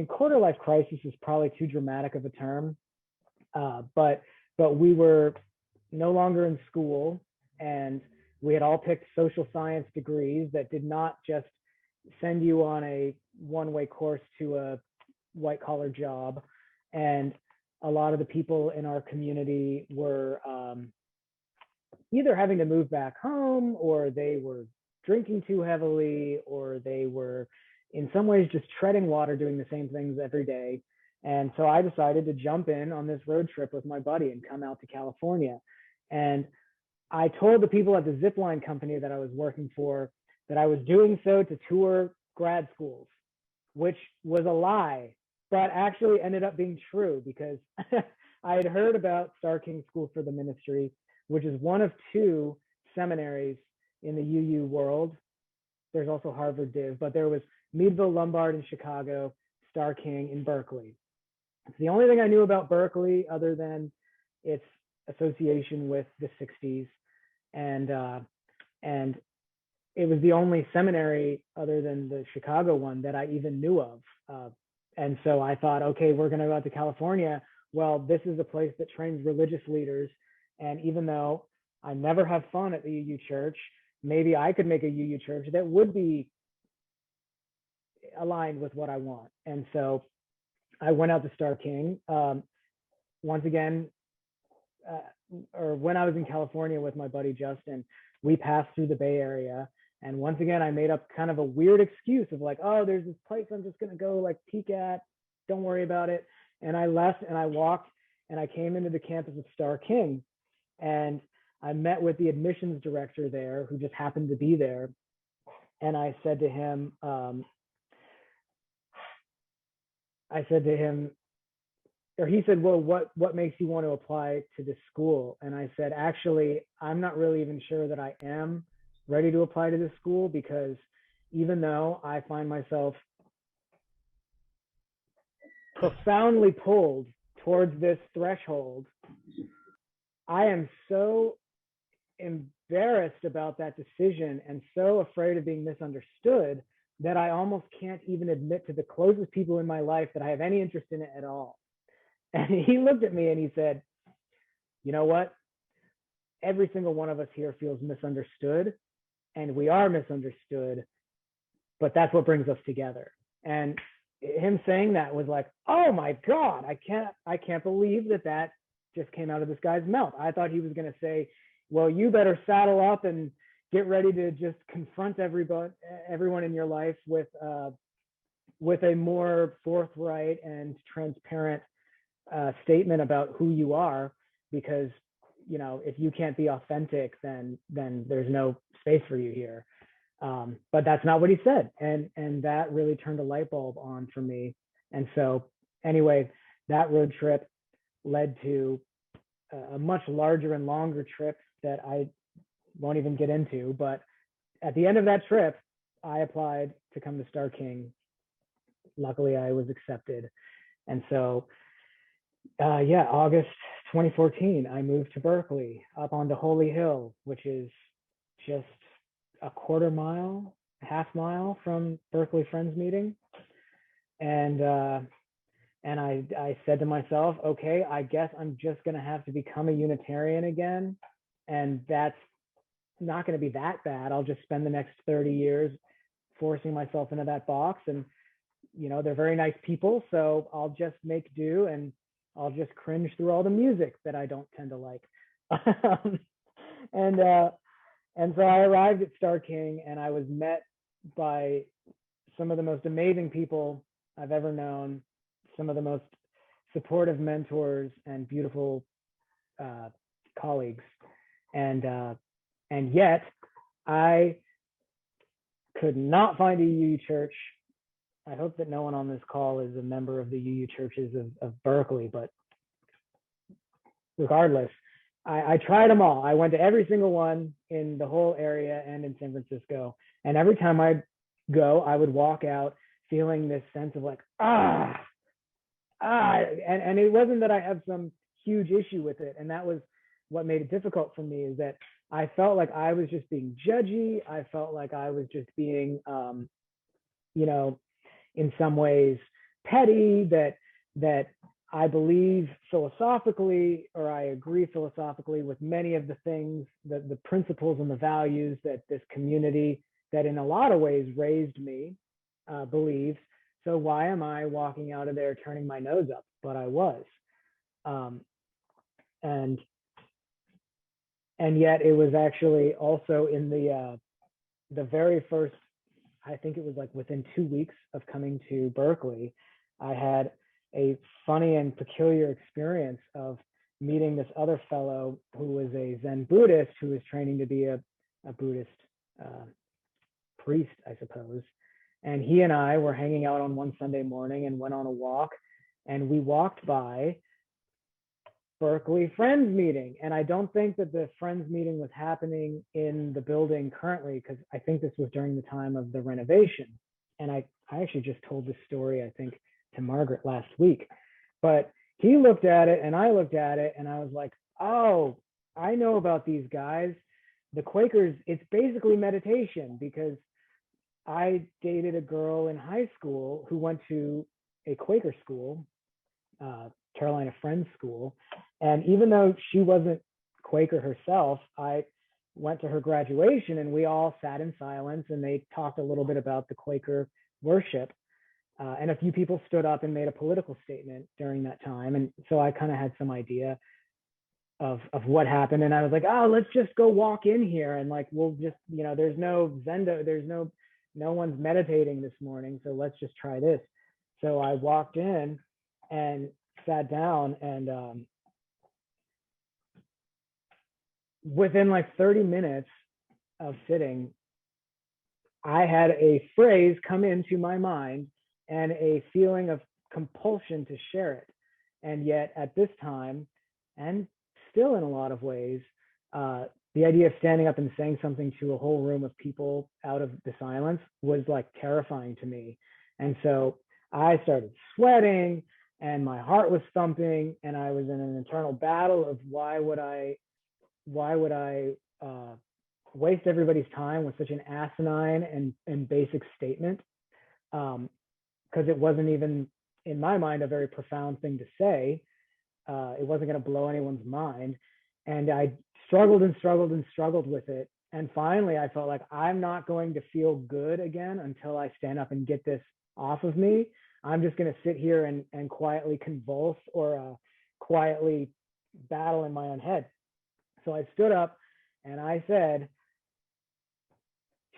quarter life crisis is probably too dramatic of a term, but we were no longer in school, and we had all picked social science degrees that did not just send you on a one-way course to a white-collar job. And a lot of the people in our community were either having to move back home, or they were drinking too heavily, or they were in some ways just treading water, doing the same things every day. And so I decided to jump in on this road trip with my buddy and come out to California. And I told the people at the zipline company that I was working for that I was doing so to tour grad schools, which was a lie, but actually ended up being true, because I had heard about Star King School for the Ministry, which is one of two seminaries in the UU world. There's also Harvard Div, but there was Meadville Lombard in Chicago, Star King in Berkeley. It's the only thing I knew about Berkeley other than its association with the 60s. And it was the only seminary other than the Chicago one that I even knew of. And so I thought, okay, we're going to go out to California. Well, this is a place that trains religious leaders. And even though I never have fun at the UU church, maybe I could make a UU church that would be aligned with what I want. And so I went out to Star King. Once again, or when I was in California with my buddy Justin, we passed through the Bay Area. And once again, I made up kind of a weird excuse of like, oh, there's this place I'm just going to go like peek at. Don't worry about it. And I left and I walked and I came into the campus of Star King. And I met with the admissions director there, who just happened to be there. And I said to him, or he said, well, what makes you want to apply to this school? And I said, actually, I'm not really even sure that I am ready to apply to this school, because even though I find myself profoundly pulled towards this threshold, I am so embarrassed about that decision and so afraid of being misunderstood that I almost can't even admit to the closest people in my life that I have any interest in it at all. And he looked at me and he said, you know what? Every single one of us here feels misunderstood, and we are misunderstood, but that's what brings us together. And him saying that was like, oh my God, I can't believe that just came out of this guy's mouth. I thought he was going to say, well, you better saddle up and get ready to just confront everyone in your life with a more forthright and transparent statement about who you are, because if you can't be authentic, then there's no space for you here. But that's not what he said, and that really turned a light bulb on for me. And so anyway, that road trip led to a much larger and longer trip that I won't even get into. But at the end of that trip, I applied to come to Star King. Luckily, I was accepted. And so, August 2014, I moved to Berkeley, up onto Holy Hill, which is just a half mile from Berkeley Friends Meeting. And I said to myself, okay, I guess I'm just going to have to become a Unitarian again. And that's not going to be that bad. I'll just spend the next 30 years forcing myself into that box. And, they're very nice people. So I'll just make do, and I'll just cringe through all the music that I don't tend to like. And so I arrived at Star King, and I was met by some of the most amazing people I've ever known. some of the most supportive mentors and beautiful colleagues, and yet I could not find a UU church. I hope that no one on this call is a member of the UU churches of Berkeley, but regardless, I tried them all. I went to every single one in the whole area and in San Francisco. And every time I'd go, I would walk out feeling this sense of like, and it wasn't that I have some huge issue with it. And that was what made it difficult for me, is that I felt like I was just being judgy. I felt like I was just being, in some ways petty, that I believe philosophically, or I agree philosophically with many of the things, the principles and the values that this community that in a lot of ways raised me believes. So why am I walking out of there turning my nose up? But I was. And yet it was actually also in the very first, I think it was like within 2 weeks of coming to Berkeley, I had a funny and peculiar experience of meeting this other fellow who was a Zen Buddhist who was training to be a Buddhist priest, I suppose. And he and I were hanging out on one Sunday morning and went on a walk, and we walked by Berkeley Friends Meeting. And I don't think that the Friends Meeting was happening in the building currently, because I think this was during the time of the renovation. And I actually just told this story, I think, to Margaret last week. But he looked at it and I looked at it and I was like, oh, I know about these guys. The Quakers, it's basically meditation, because I dated a girl in high school who went to a Quaker school, Carolina Friends School. And even though she wasn't Quaker herself, I went to her graduation and we all sat in silence and they talked a little bit about the Quaker worship. And a few people stood up and made a political statement during that time. And so I kind of had some idea of what happened. And I was like, oh, let's just go walk in here. And like, we'll just, there's no Zendo, there's no one's meditating this morning. So let's just try this. So I walked in and sat down, and within like 30 minutes of sitting, I had a phrase come into my mind and a feeling of compulsion to share it. And yet at this time, and still in a lot of ways, the idea of standing up and saying something to a whole room of people out of the silence was like terrifying to me. And so I started sweating and my heart was thumping, and I was in an internal battle of why would I waste everybody's time with such an asinine and basic statement, because it wasn't even, in my mind, a very profound thing to say. It wasn't going to blow anyone's mind. And I struggled and struggled and struggled with it. And finally, I felt like I'm not going to feel good again until I stand up and get this off of me. I'm just going to sit here and quietly convulse or quietly battle in my own head. So I stood up and I said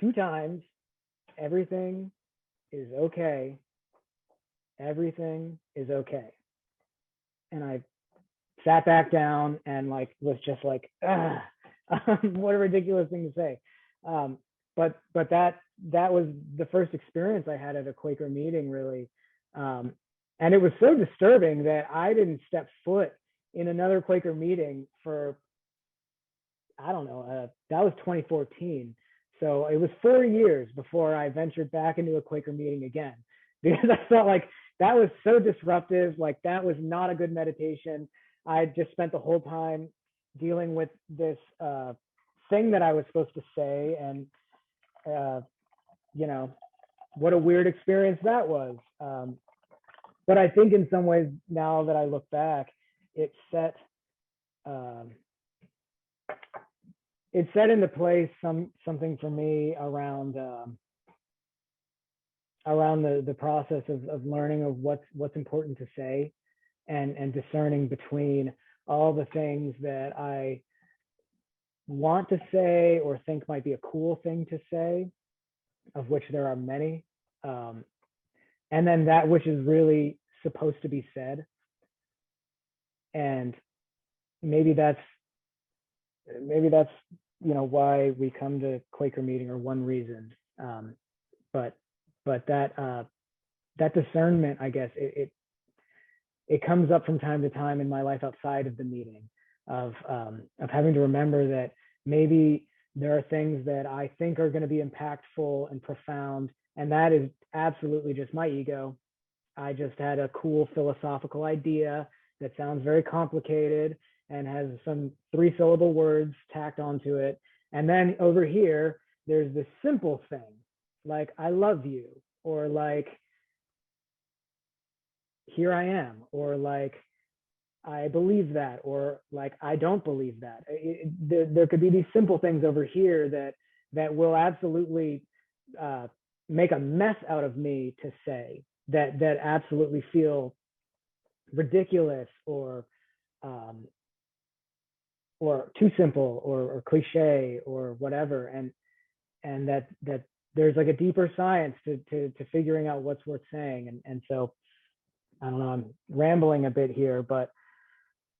2 times, everything is okay. Everything is okay. And I sat back down and like was just like, what a ridiculous thing to say. But that was the first experience I had at a Quaker meeting, really. And it was so disturbing that I didn't step foot in another Quaker meeting for, I don't know, that was 2014. So it was 4 years before I ventured back into a Quaker meeting again, because I felt like that was so disruptive. Like that was not a good meditation. I just spent the whole time dealing with this thing that I was supposed to say. And, what a weird experience that was. But I think in some ways, now that I look back, it set into place something for me around the process of learning of what's important to say, and discerning between all the things that I want to say or think might be a cool thing to say, of which there are many, and then that which is really supposed to be said. And maybe that's why we come to Quaker meeting, or one reason. But that discernment, I guess, it comes up from time to time in my life outside of the meeting, of having to remember that maybe there are things that I think are going to be impactful and profound, and that is absolutely just my ego. I just had a cool philosophical idea that sounds very complicated and has some 3-syllable words tacked onto it. And then over here, there's this simple thing, like, I love you, or like, here I am, or like, I believe that, or like, I don't believe that. There could be these simple things over here that will absolutely make a mess out of me to say, that absolutely feel ridiculous, or too simple, or cliche, or whatever. And that there's like a deeper science to figuring out what's worth saying. And so, I don't know, I'm rambling a bit here, but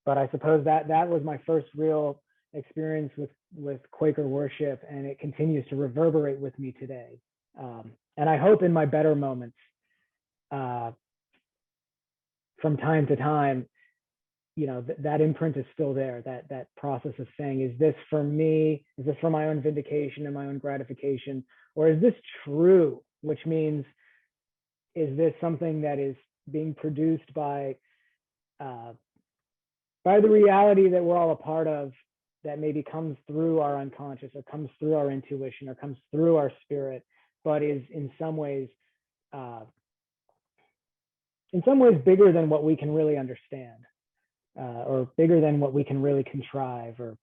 I suppose that was my first real experience with Quaker worship, and it continues to reverberate with me today. And I hope in my better moments, from time to time, that imprint is still there, that process of saying, is this for me? Is this for my own vindication and my own gratification? Or is this true? Which means, is this something that is being produced by the reality that we're all a part of, that maybe comes through our unconscious, or comes through our intuition, or comes through our spirit, but is in some ways bigger than what we can really understand, or bigger than what we can really contrive or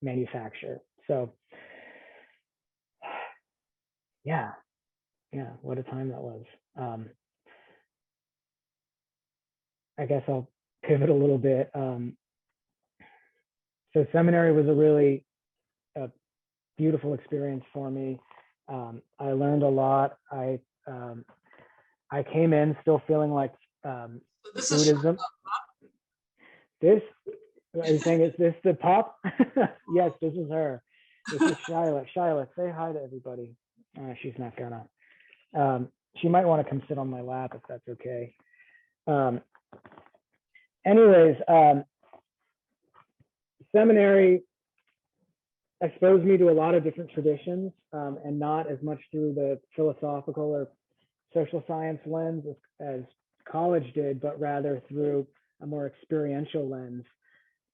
manufacture. So yeah, what a time that was. I guess I'll pivot a little bit. So seminary was a really beautiful experience for me. I learned a lot. I came in still feeling like This Buddhism. Are you saying, is this the pop? Yes, this is her. This is Shyla. Shyla, say hi to everybody. She's not gonna. She might want to come sit on my lap if that's okay. Anyways, seminary exposed me to a lot of different traditions, and not as much through the philosophical or social science lens as college did, but rather through a more experiential lens.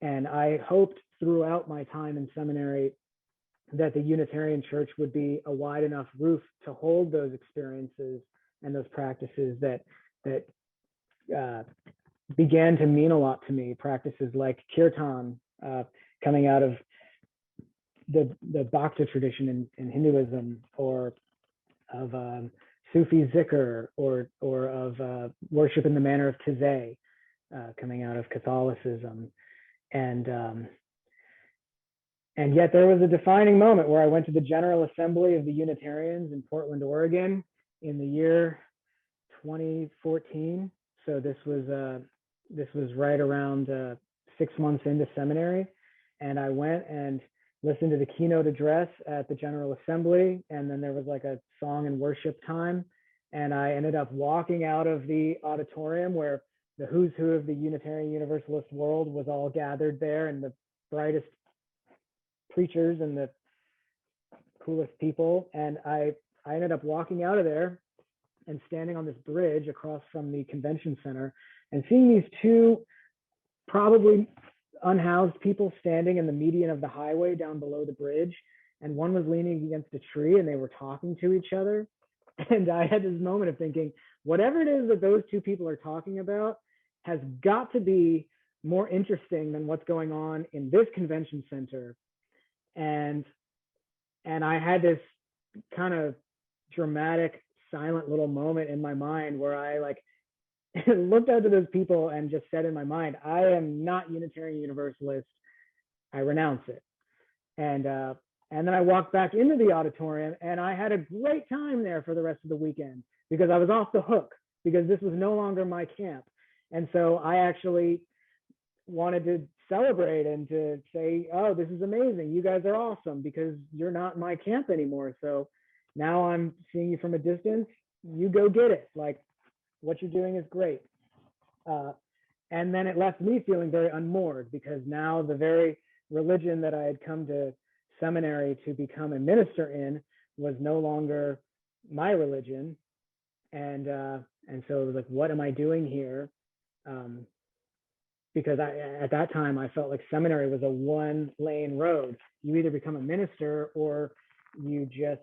And I hoped throughout my time in seminary that the Unitarian Church would be a wide enough roof to hold those experiences and those practices that began to mean a lot to me. Practices like kirtan, coming out of the Bhakti tradition in Hinduism, or of Sufi zikr, or of worship in the manner of Tizé, coming out of Catholicism. And yet there was a defining moment where I went to the General Assembly of the Unitarians in Portland, Oregon, in the year 2014. So this was right around 6 months into seminary, and I went and listened to the keynote address at the General Assembly, and then there was like a song and worship time, and I ended up walking out of the auditorium where the who's who of the Unitarian Universalist world was all gathered there, and the brightest preachers and the coolest people. And I ended up walking out of there and standing on this bridge across from the convention center and seeing these two probably unhoused people standing in the median of the highway down below the bridge. And one was leaning against a tree and they were talking to each other. And I had this moment of thinking, whatever it is that those two people are talking about has got to be more interesting than what's going on in this convention center. And I had this kind of dramatic, silent little moment in my mind where I like looked out to those people and just said in my mind, I am not Unitarian Universalist. I renounce it. And then I walked back into the auditorium and I had a great time there for the rest of the weekend because I was off the hook. because this was no longer my camp. And so I actually wanted to celebrate and to say, oh, this is amazing. You guys are awesome because you're not my camp anymore. So now I'm seeing you from a distance. You go get it. Like, what you're doing is great. And then it left me feeling very unmoored, because now the very religion that I had come to seminary to become a minister in was no longer my religion. And so it was like, what am I doing here? Because at that time, I felt like seminary was a one-lane road. You either become a minister or you just,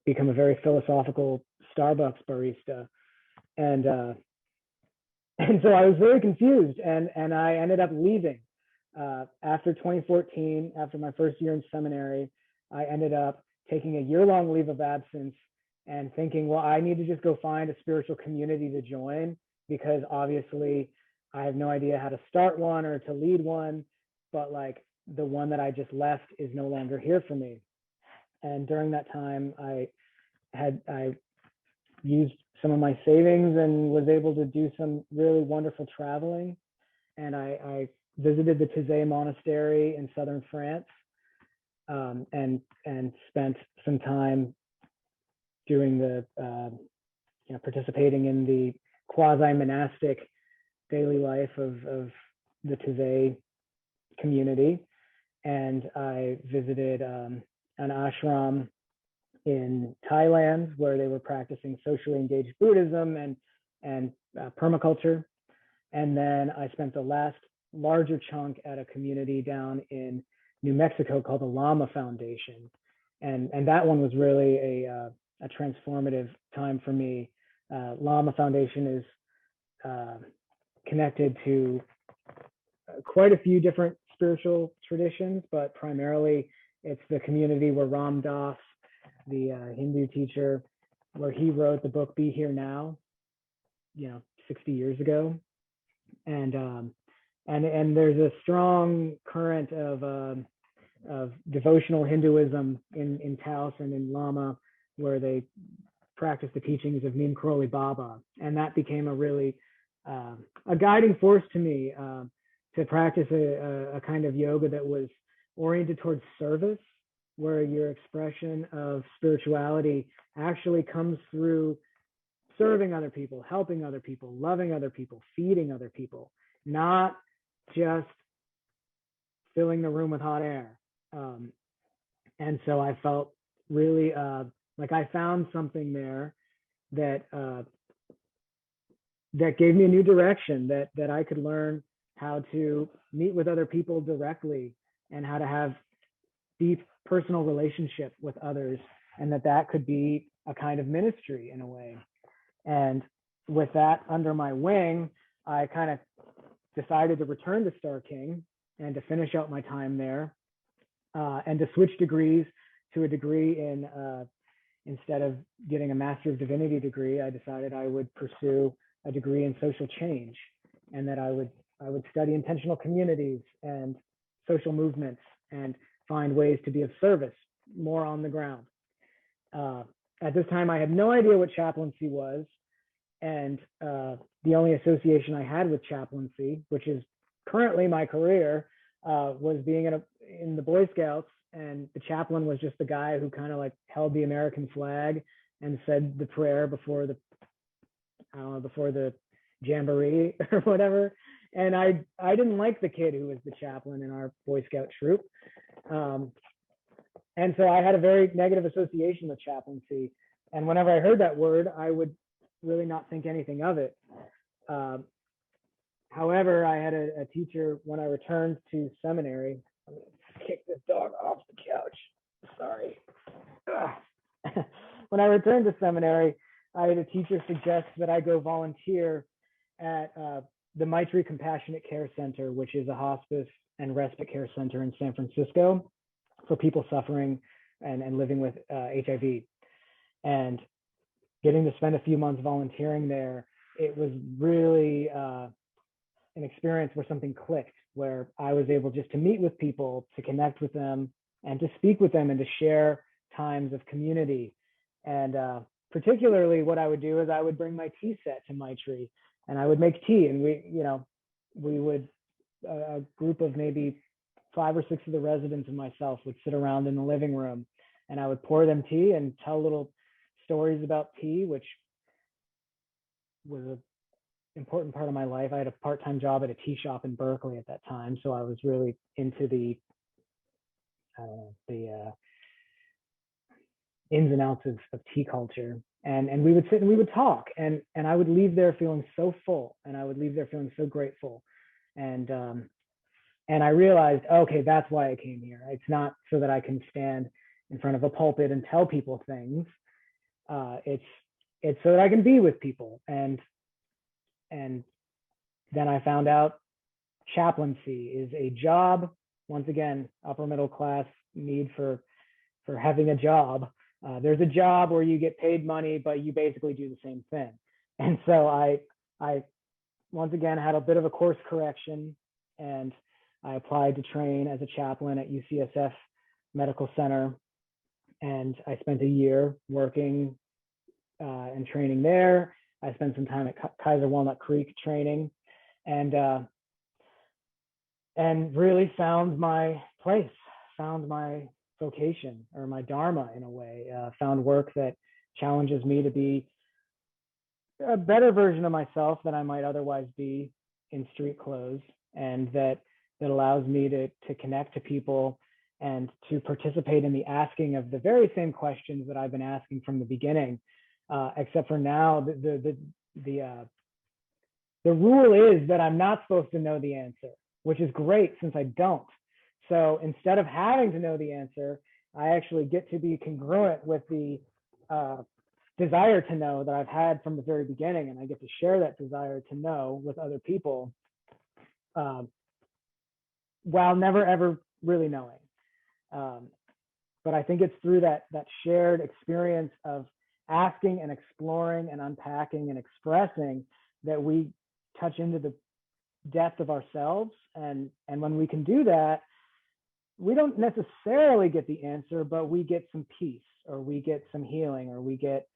become a very philosophical Starbucks barista. And so I was very confused, and I ended up leaving. After 2014, after my first year in seminary, I ended up taking a year-long leave of absence and thinking, well, I need to just go find a spiritual community to join, because obviously I have no idea how to start one or to lead one, but like the one that I just left is no longer here for me. And during that time, I used some of my savings and was able to do some really wonderful traveling. And I visited the Taizé Monastery in southern France, and spent some time doing the participating in the quasi-monastic daily life of the Taizé community. And I visited an ashram in Thailand where they were practicing socially engaged Buddhism and permaculture. And then I spent the last larger chunk at a community down in New Mexico called the Llama Foundation. And that one was really a transformative time for me. Llama Foundation is connected to quite a few different spiritual traditions, but primarily it's the community where Ram Dass, the Hindu teacher, where he wrote the book Be Here Now, 60 years ago. And there's a strong current of devotional Hinduism in Taos and in Lama, where they practice the teachings of Neem Karoli Baba. And that became a really a guiding force to me to practice a kind of yoga that was oriented towards service, where your expression of spirituality actually comes through serving other people, helping other people, loving other people, feeding other people, not just filling the room with hot air. And so I felt really like I found something there that gave me a new direction, that I could learn how to meet with other people directly and how to have deep personal relationship with others, and that could be a kind of ministry in a way. And with that under my wing, I kind of decided to return to Star King and to finish out my time there, and to switch degrees to a degree in, instead of getting a Master of Divinity degree, I decided I would pursue a degree in social change, and that I would study intentional communities and social movements and find ways to be of service more on the ground. At this time, I had no idea what chaplaincy was. And the only association I had with chaplaincy, which is currently my career, was being in the Boy Scouts. And the chaplain was just the guy who kind of like held the American flag and said the prayer before the jamboree or whatever. And I didn't like the kid who was the chaplain in our Boy Scout troop. And so I had a very negative association with chaplaincy. And whenever I heard that word, I would really not think anything of it. However, I had a teacher when I returned to seminary. I'm gonna kick this dog off the couch. Sorry. When I returned to seminary, I had a teacher suggest that I go volunteer at the Maitri Compassionate Care Center, which is a hospice and respite care center in San Francisco for people suffering and living with HIV. And getting to spend a few months volunteering there, it was really an experience where something clicked, where I was able just to meet with people, to connect with them, and to speak with them, and to share times of community. And particularly what I would do is I would bring my tea set to my tree and I would make tea, and we would, a group of maybe 5 or 6 of the residents and myself would sit around in the living room, and I would pour them tea and tell little stories about tea, which was an important part of my life. I had a part-time job at a tea shop in Berkeley at that time, so I was really into the ins and outs of tea culture. And we would sit and we would talk, and I would leave there feeling so full, and I would leave there feeling so grateful. And I realized, okay, that's why I came here. It's not so that I can stand in front of a pulpit and tell people things. It's so that I can be with people. And then I found out chaplaincy is a job. Once again, upper middle class need for having a job. There's a job where you get paid money, but you basically do the same thing. And so I once again had a bit of a course correction, and I applied to train as a chaplain at UCSF Medical Center. And I spent a year working and training there. I spent some time at Kaiser Walnut Creek training, and really found my place, found my vocation, or my dharma in a way, found work that challenges me to be a better version of myself than I might otherwise be in street clothes, and that allows me to connect to people and to participate in the asking of the very same questions that I've been asking from the beginning, except for now the rule is that I'm not supposed to know the answer, which is great since I don't. So instead of having to know the answer, I actually get to be congruent with the desire to know that I've had from the very beginning, and I get to share that desire to know with other people, while never ever really knowing. But I think it's through that shared experience of asking and exploring and unpacking and expressing that we touch into the depth of ourselves. And when we can do that, we don't necessarily get the answer, but we get some peace, or we get some healing, or we get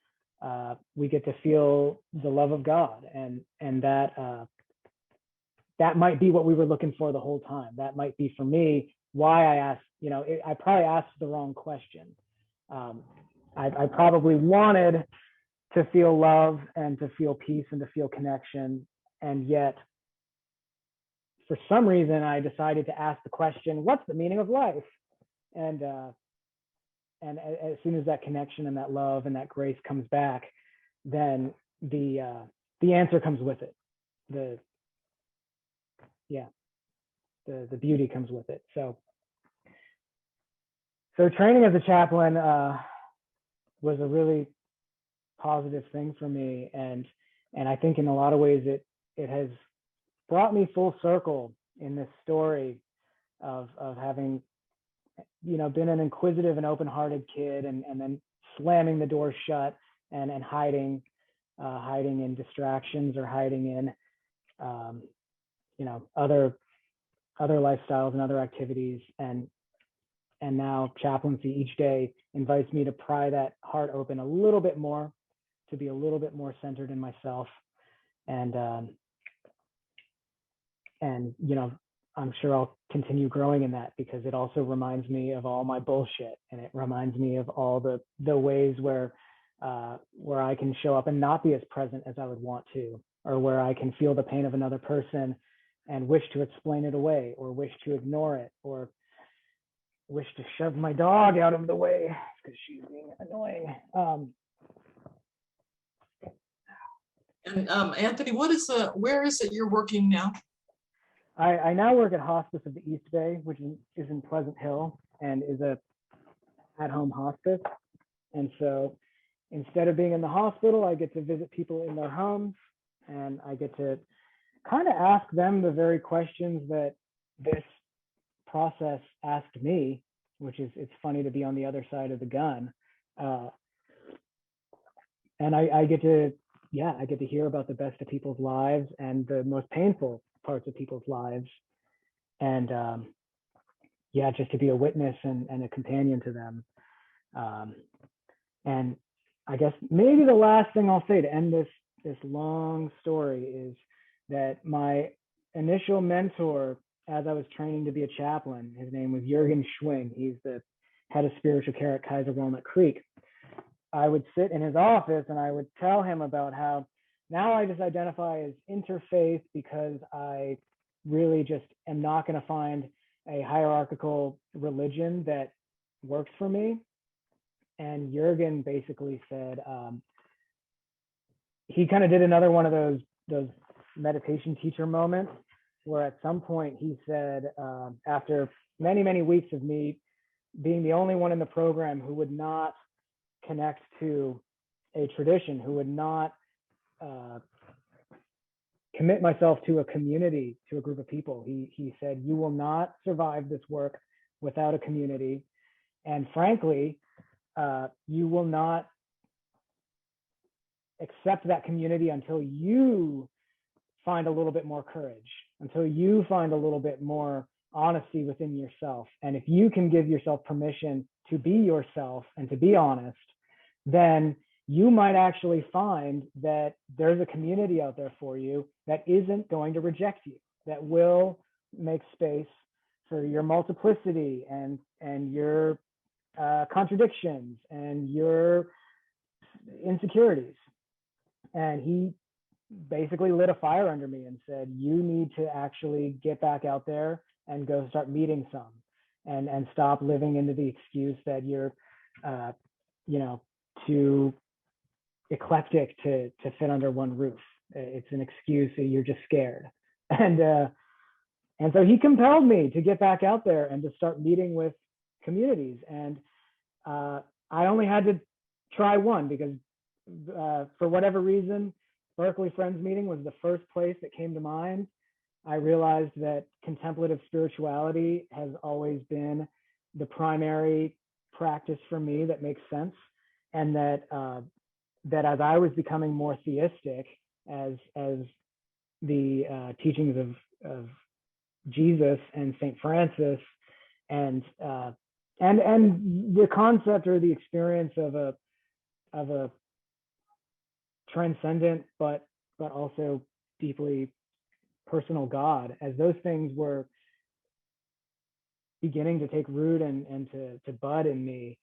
to feel the love of God, and that might be what we were looking for the whole time. That might be, for me, why I asked. I probably asked the wrong question. I probably wanted to feel love and to feel peace and to feel connection, and yet for some reason I decided to ask the question, what's the meaning of life? And as soon as that connection and that love and that grace comes back, then the answer comes with it. The beauty comes with it. So training as a chaplain was a really positive thing for me, and I think in a lot of ways it has brought me full circle in this story of having been an inquisitive and open-hearted kid, and then slamming the door shut and hiding in distractions, or hiding in other lifestyles and other activities, and now chaplaincy each day invites me to pry that heart open a little bit more, to be a little bit more centered in myself, and I'm sure I'll continue growing in that, because it also reminds me of all my bullshit, and it reminds me of all the ways where I can show up and not be as present as I would want to, or where I can feel the pain of another person and wish to explain it away, or wish to ignore it, or wish to shove my dog out of the way because she's being annoying. And Anthony, where is it you're working now? I now work at Hospice of the East Bay, which is in Pleasant Hill, and is a at-home hospice. And so instead of being in the hospital, I get to visit people in their homes, and I get to kind of ask them the very questions that this process asked me, which is, it's funny to be on the other side of the gun. And I get to hear about the best of people's lives and the most painful parts of people's lives, and just to be a witness and a companion to them. And I guess maybe the last thing I'll say to end this long story is that my initial mentor, as I was training to be a chaplain, his name was Jürgen Schwing. He's the head of spiritual care at Kaiser Walnut Creek. I would sit in his office and I would tell him about how now I just identify as interfaith because I really just am not going to find a hierarchical religion that works for me. And Jürgen basically said, he kind of did another one of those meditation teacher moments where at some point he said, after many, many weeks of me being the only one in the program who would not connect to a tradition, who would not commit myself to a community, to a group of people, he said, you will not survive this work without a community. And frankly, you will not accept that community until you find a little bit more courage, until you find a little bit more honesty within yourself. And if you can give yourself permission to be yourself and to be honest, then you might actually find that there's a community out there for you that isn't going to reject you, that will make space for your multiplicity and your contradictions and your insecurities. And he basically lit a fire under me and said, you need to actually get back out there and go start meeting some and stop living into the excuse that you're, too eclectic to fit under one roof. It's an excuse that you're just scared. And so he compelled me to get back out there and to start meeting with communities. And I only had to try one because for whatever reason, Berkeley Friends Meeting was the first place that came to mind. I realized that contemplative spirituality has always been the primary practice for me that makes sense. And that as I was becoming more theistic, as the teachings of Jesus and St. Francis and the concept or the experience of a transcendent but also deeply personal God, as those things were beginning to take root and to bud in me,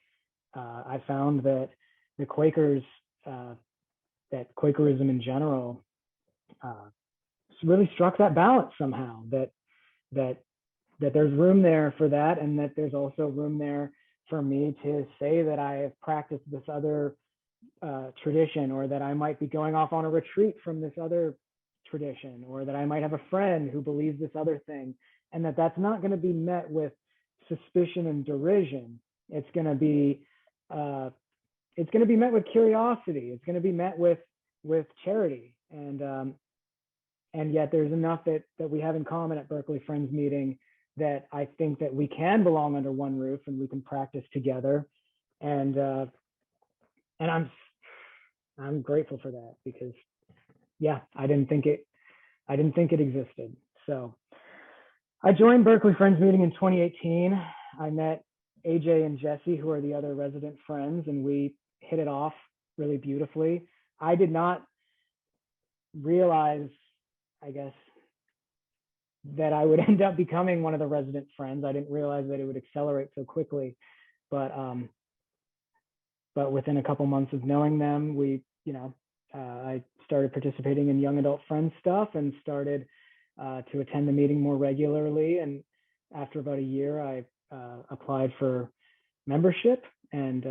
I found that the Quakers, that Quakerism in general, really struck that balance somehow. That there's room there for that, and that there's also room there for me to say that I have practiced this other tradition, or that I might be going off on a retreat from this other tradition, or that I might have a friend who believes this other thing, and that's not going to be met with suspicion and derision. It's going to be met with curiosity. It's going to be met with charity, and yet there's enough that we have in common at Berkeley Friends Meeting that I think that we can belong under one roof and we can practice together, and I'm grateful for that, because I didn't think it existed. So I joined Berkeley Friends Meeting in 2018. I met AJ and Jesse, who are the other resident friends, and we hit it off really beautifully. I did not realize, I guess, that I would end up becoming one of the resident friends. I didn't realize that it would accelerate so quickly, but within a couple months of knowing them, I started participating in young adult friends stuff and started to attend the meeting more regularly. And after about a year, I applied for membership, and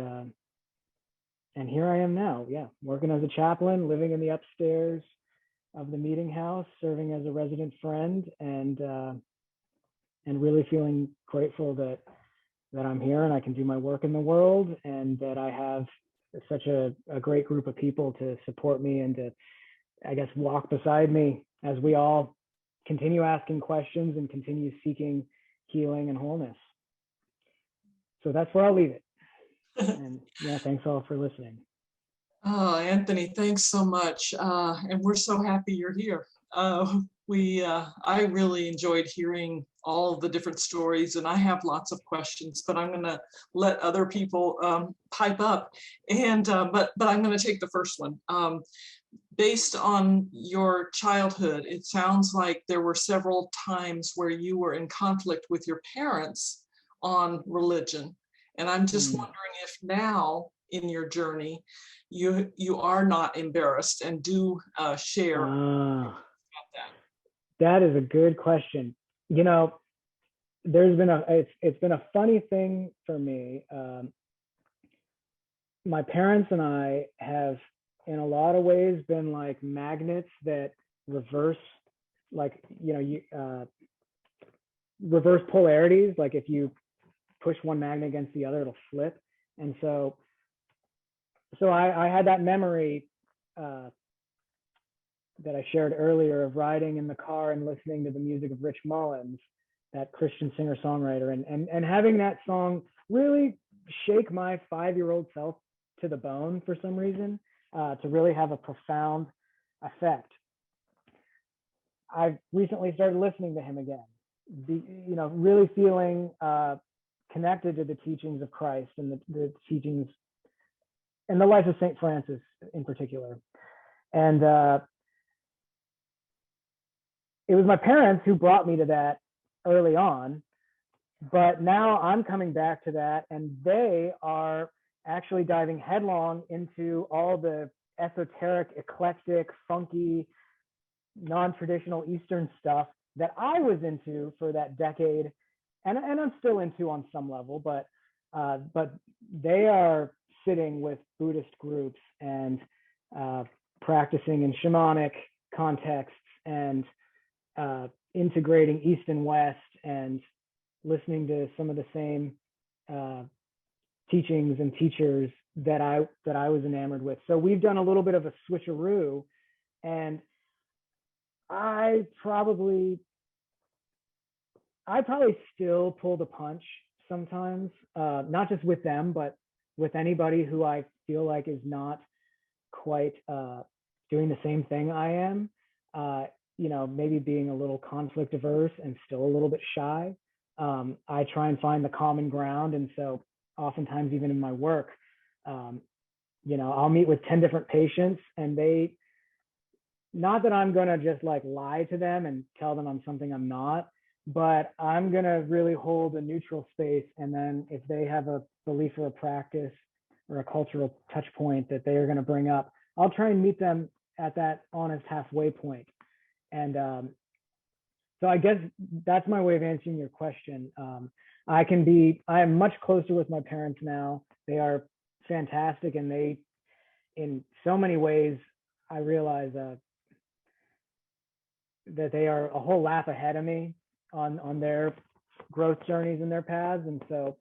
here I am now. Working as a chaplain, living in the upstairs of the meeting house, serving as a resident friend, and really feeling grateful that I'm here and I can do my work in the world, and that I have such a great group of people to support me and to, I guess, walk beside me as we all continue asking questions and continue seeking healing and wholeness. So that's where I'll leave it. And thanks all for listening. Oh, Anthony, thanks so much. And we're so happy you're here. I really enjoyed hearing all of the different stories, and I have lots of questions, but I'm going to let other people pipe up. And but I'm going to take the first one. Based on your childhood, it sounds like there were several times where you were in conflict with your parents on religion. And I'm just wondering if now in your journey, you are not embarrassed and do share about that. That is a good question. You know, it's been a funny thing for me. My parents and I have, in a lot of ways, been like magnets that reverse, like, reverse polarities. Like if you push one magnet against the other, it'll flip. And so I had that memory that I shared earlier of riding in the car and listening to the music of Rich Mullins, that Christian singer-songwriter, and having that song really shake my 5-year-old self to the bone for some reason, to really have a profound effect. I've recently started listening to him again, really feeling connected to the teachings of Christ and the teachings and the life of St. Francis in particular. And it was my parents who brought me to that early on, but now I'm coming back to that, and they are actually diving headlong into all the esoteric, eclectic, funky, non-traditional Eastern stuff that I was into for that decade, and I'm still into on some level, but they are sitting with Buddhist groups and practicing in shamanic contexts and integrating East and West and listening to some of the same teachings and teachers that I was enamored with. So we've done a little bit of a switcheroo, and I probably still pull the punch sometimes, not just with them, but with anybody who I feel like is not quite doing the same thing I am. Maybe being a little conflict averse and still a little bit shy. I try and find the common ground. And so oftentimes, even in my work, I'll meet with 10 different patients, and not that I'm going to just like lie to them and tell them I'm something I'm not, but I'm going to really hold a neutral space. And then if they have a belief or a practice or a cultural touch point that they are going to bring up, I'll try and meet them at that honest halfway point. And so I guess that's my way of answering your question. I am much closer with my parents now. They are fantastic, and they, in so many ways, I realize that they are a whole lap ahead of me on their growth journeys and their paths. And so,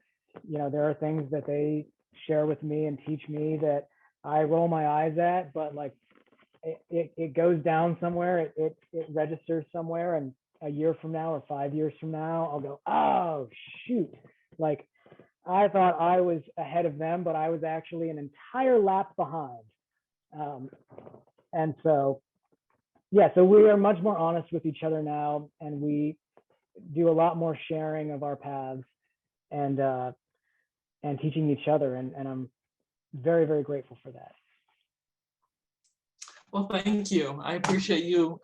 there are things that they share with me and teach me that I roll my eyes at, but like it goes down somewhere, it registers somewhere, and a year from now or 5 years from now, I'll go, oh shoot, like I thought I was ahead of them, but I was actually an entire lap behind. And so, so we are much more honest with each other now, and we do a lot more sharing of our paths and teaching each other, and I'm very, very grateful for that. Well, thank you. I appreciate you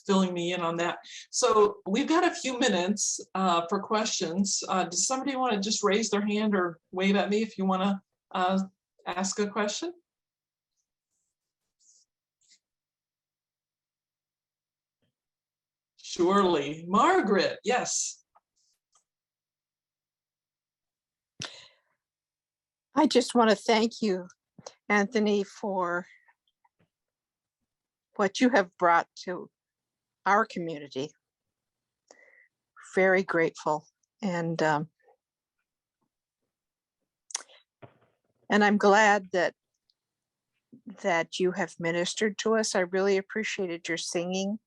filling me in on that. So we've got a few minutes for questions. Does somebody want to just raise their hand or wave at me if you want to ask a question? Surely. Margaret, yes. I just want to thank you, Anthony, for what you have brought to our community. Very grateful. And I'm glad that you have ministered to us. I really appreciated your singing.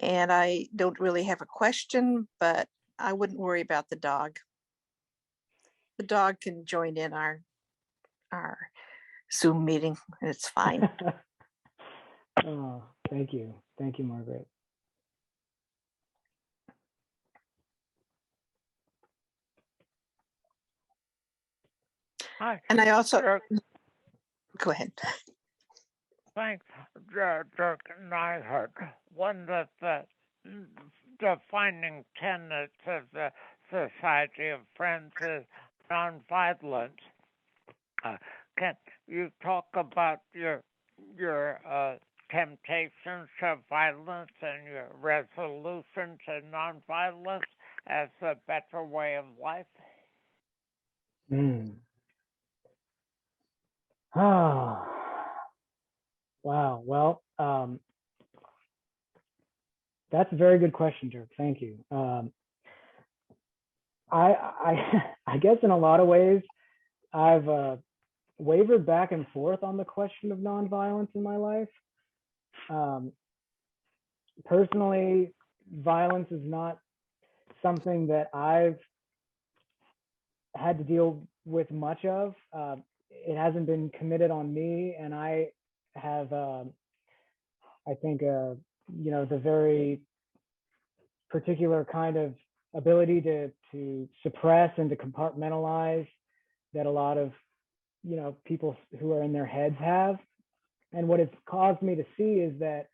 And I don't really have a question, but I wouldn't worry about the dog. The dog can join in our Zoom meeting. It's fine. Oh, thank you. Thank you, Margaret. Hi, And I also, Dirk. go ahead. Thanks, Dirk. And I heard one of the defining tenets of the Society of Friends is nonviolence. Can you talk about your temptations of violence and your resolution to nonviolence as a better way of life? Oh, wow. Well, that's a very good question, Dirk. Thank you. I guess in a lot of ways, I've wavered back and forth on the question of nonviolence in my life. Personally, violence is not something that I've had to deal with much of. It hasn't been committed on me, and I have, I think, the very particular kind of ability to suppress and to compartmentalize that a lot of people who are in their heads have. And what it's caused me to see is that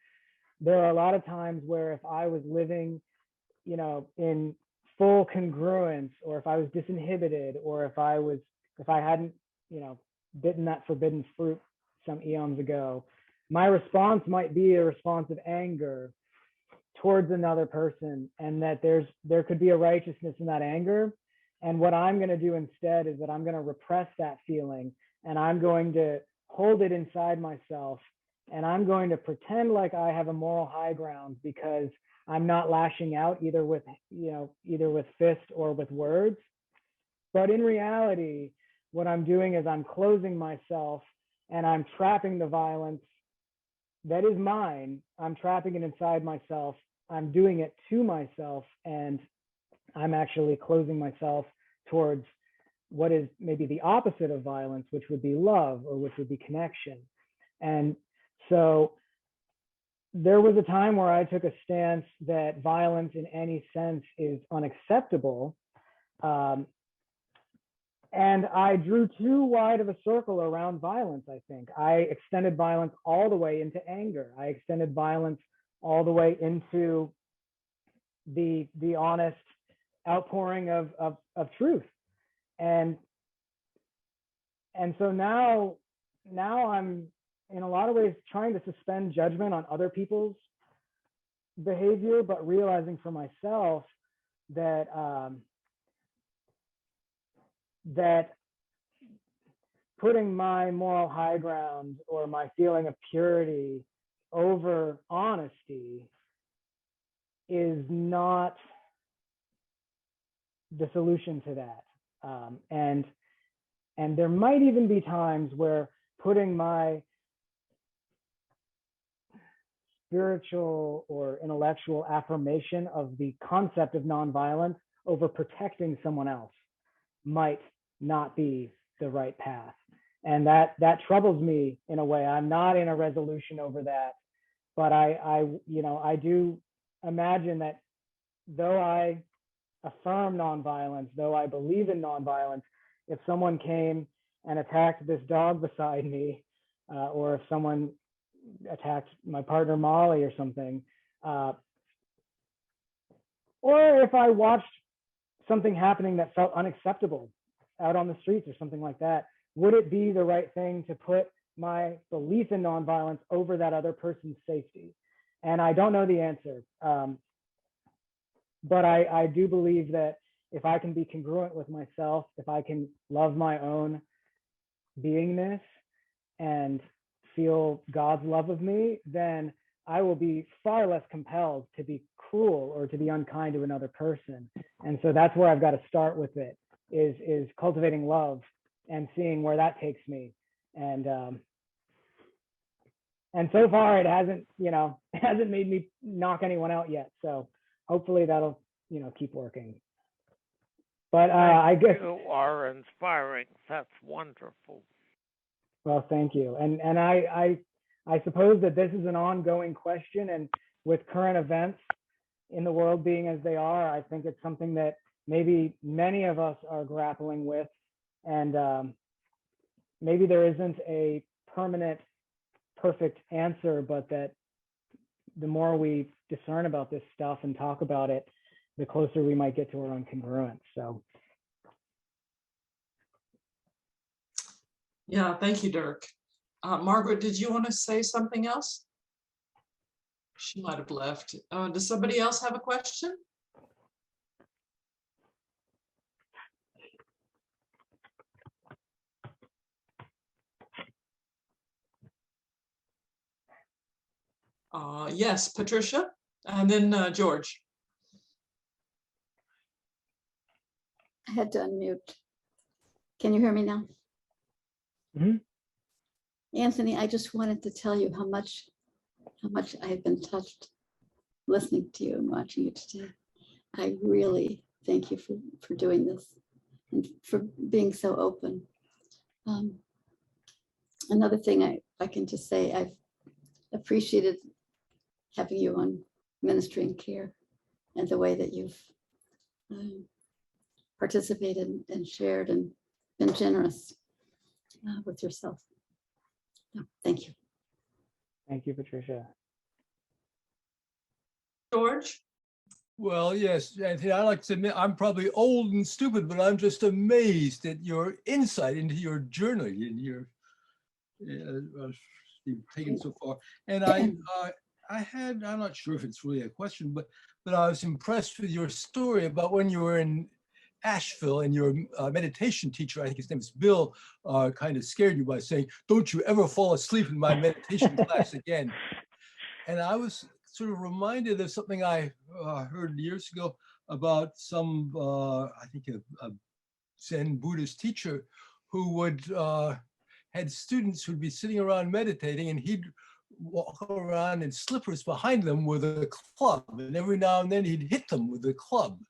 there are a lot of times where if I was living in full congruence, or if I was disinhibited, or if I hadn't bitten that forbidden fruit some eons ago, my response might be a response of anger towards another person, and that there could be a righteousness in that anger. And what I'm going to do instead is that I'm going to repress that feeling, and I'm going to hold it inside myself, and I'm going to pretend like I have a moral high ground because I'm not lashing out either with fist or with words. But in reality, what I'm doing is I'm closing myself, and I'm trapping the violence that is mine. I'm trapping it inside myself. I'm doing it to myself, and I'm actually closing myself towards what is maybe the opposite of violence, which would be love, or which would be connection. And so there was a time where I took a stance that violence in any sense is unacceptable. And I drew too wide of a circle around violence, I think. I extended violence all the way into anger. I extended violence all the way into the honest outpouring of truth. And so now I'm in a lot of ways trying to suspend judgment on other people's behavior, but realizing for myself that that putting my moral high ground or my feeling of purity over honesty is not the solution to that. And there might even be times where putting my spiritual or intellectual affirmation of the concept of nonviolence over protecting someone else might not be the right path. And that troubles me in a way. I'm not in a resolution over that, but I do imagine that though I affirm nonviolence, though I believe in nonviolence, if someone came and attacked this dog beside me, or if someone attacked my partner Molly or something, or if I watched something happening that felt unacceptable out on the streets or something like that, would it be the right thing to put my belief in nonviolence over that other person's safety? And I don't know the answer. But I do believe that if I can be congruent with myself, if I can love my own beingness and feel God's love of me, then I will be far less compelled to be cruel or to be unkind to another person. And so that's where I've got to start with it, is cultivating love and seeing where that takes me. And so far it hasn't made me knock anyone out yet. So hopefully that'll, keep working. But I guess you are inspiring. That's wonderful. Well, thank you. And I I suppose that this is an ongoing question, and with current events in the world being as they are, I think it's something that maybe many of us are grappling with, and maybe there isn't a permanent, perfect answer, but that the more we discern about this stuff and talk about it, the closer we might get to our own congruence. So. Yeah, thank you, Dirk. Margaret, did you want to say something else? She might have left. Does somebody else have a question? Yes, Patricia, and then George. I had to unmute. Can you hear me now? Mhm. Anthony, I just wanted to tell you how much I have been touched listening to you and watching you today. I really thank you for doing this and for being so open. Another thing I can just say, I've appreciated having you on Ministry and Care and the way that you've participated and shared and been generous with yourself. Thank you. Thank you, Patricia. George? Well, yes, Anthony, I like to admit I'm probably old and stupid, but I'm just amazed at your insight into your journey and your you've taken so far. And I'm not sure if it's really a question, but I was impressed with your story about when you were in Asheville and your meditation teacher, I think his name is Bill, kind of scared you by saying, "Don't you ever fall asleep in my meditation class again." And I was sort of reminded of something I heard years ago about some, I think a Zen Buddhist teacher who would had students who'd be sitting around meditating, and he'd walk around in slippers behind them with a club, and every now and then he'd hit them with the club.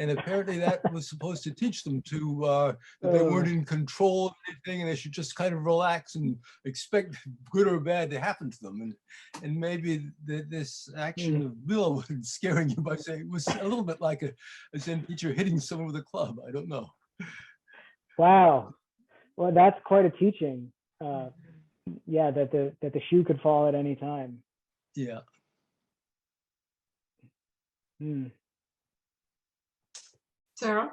And apparently that was supposed to teach them to that they weren't in control of anything, and they should just kind of relax and expect good or bad to happen to them. And maybe this action of Bill was scaring you by saying it was a little bit like a Zen teacher hitting someone with a club. I don't know. Wow. Well, that's quite a teaching. Yeah, that the shoe could fall at any time. Yeah. Sarah?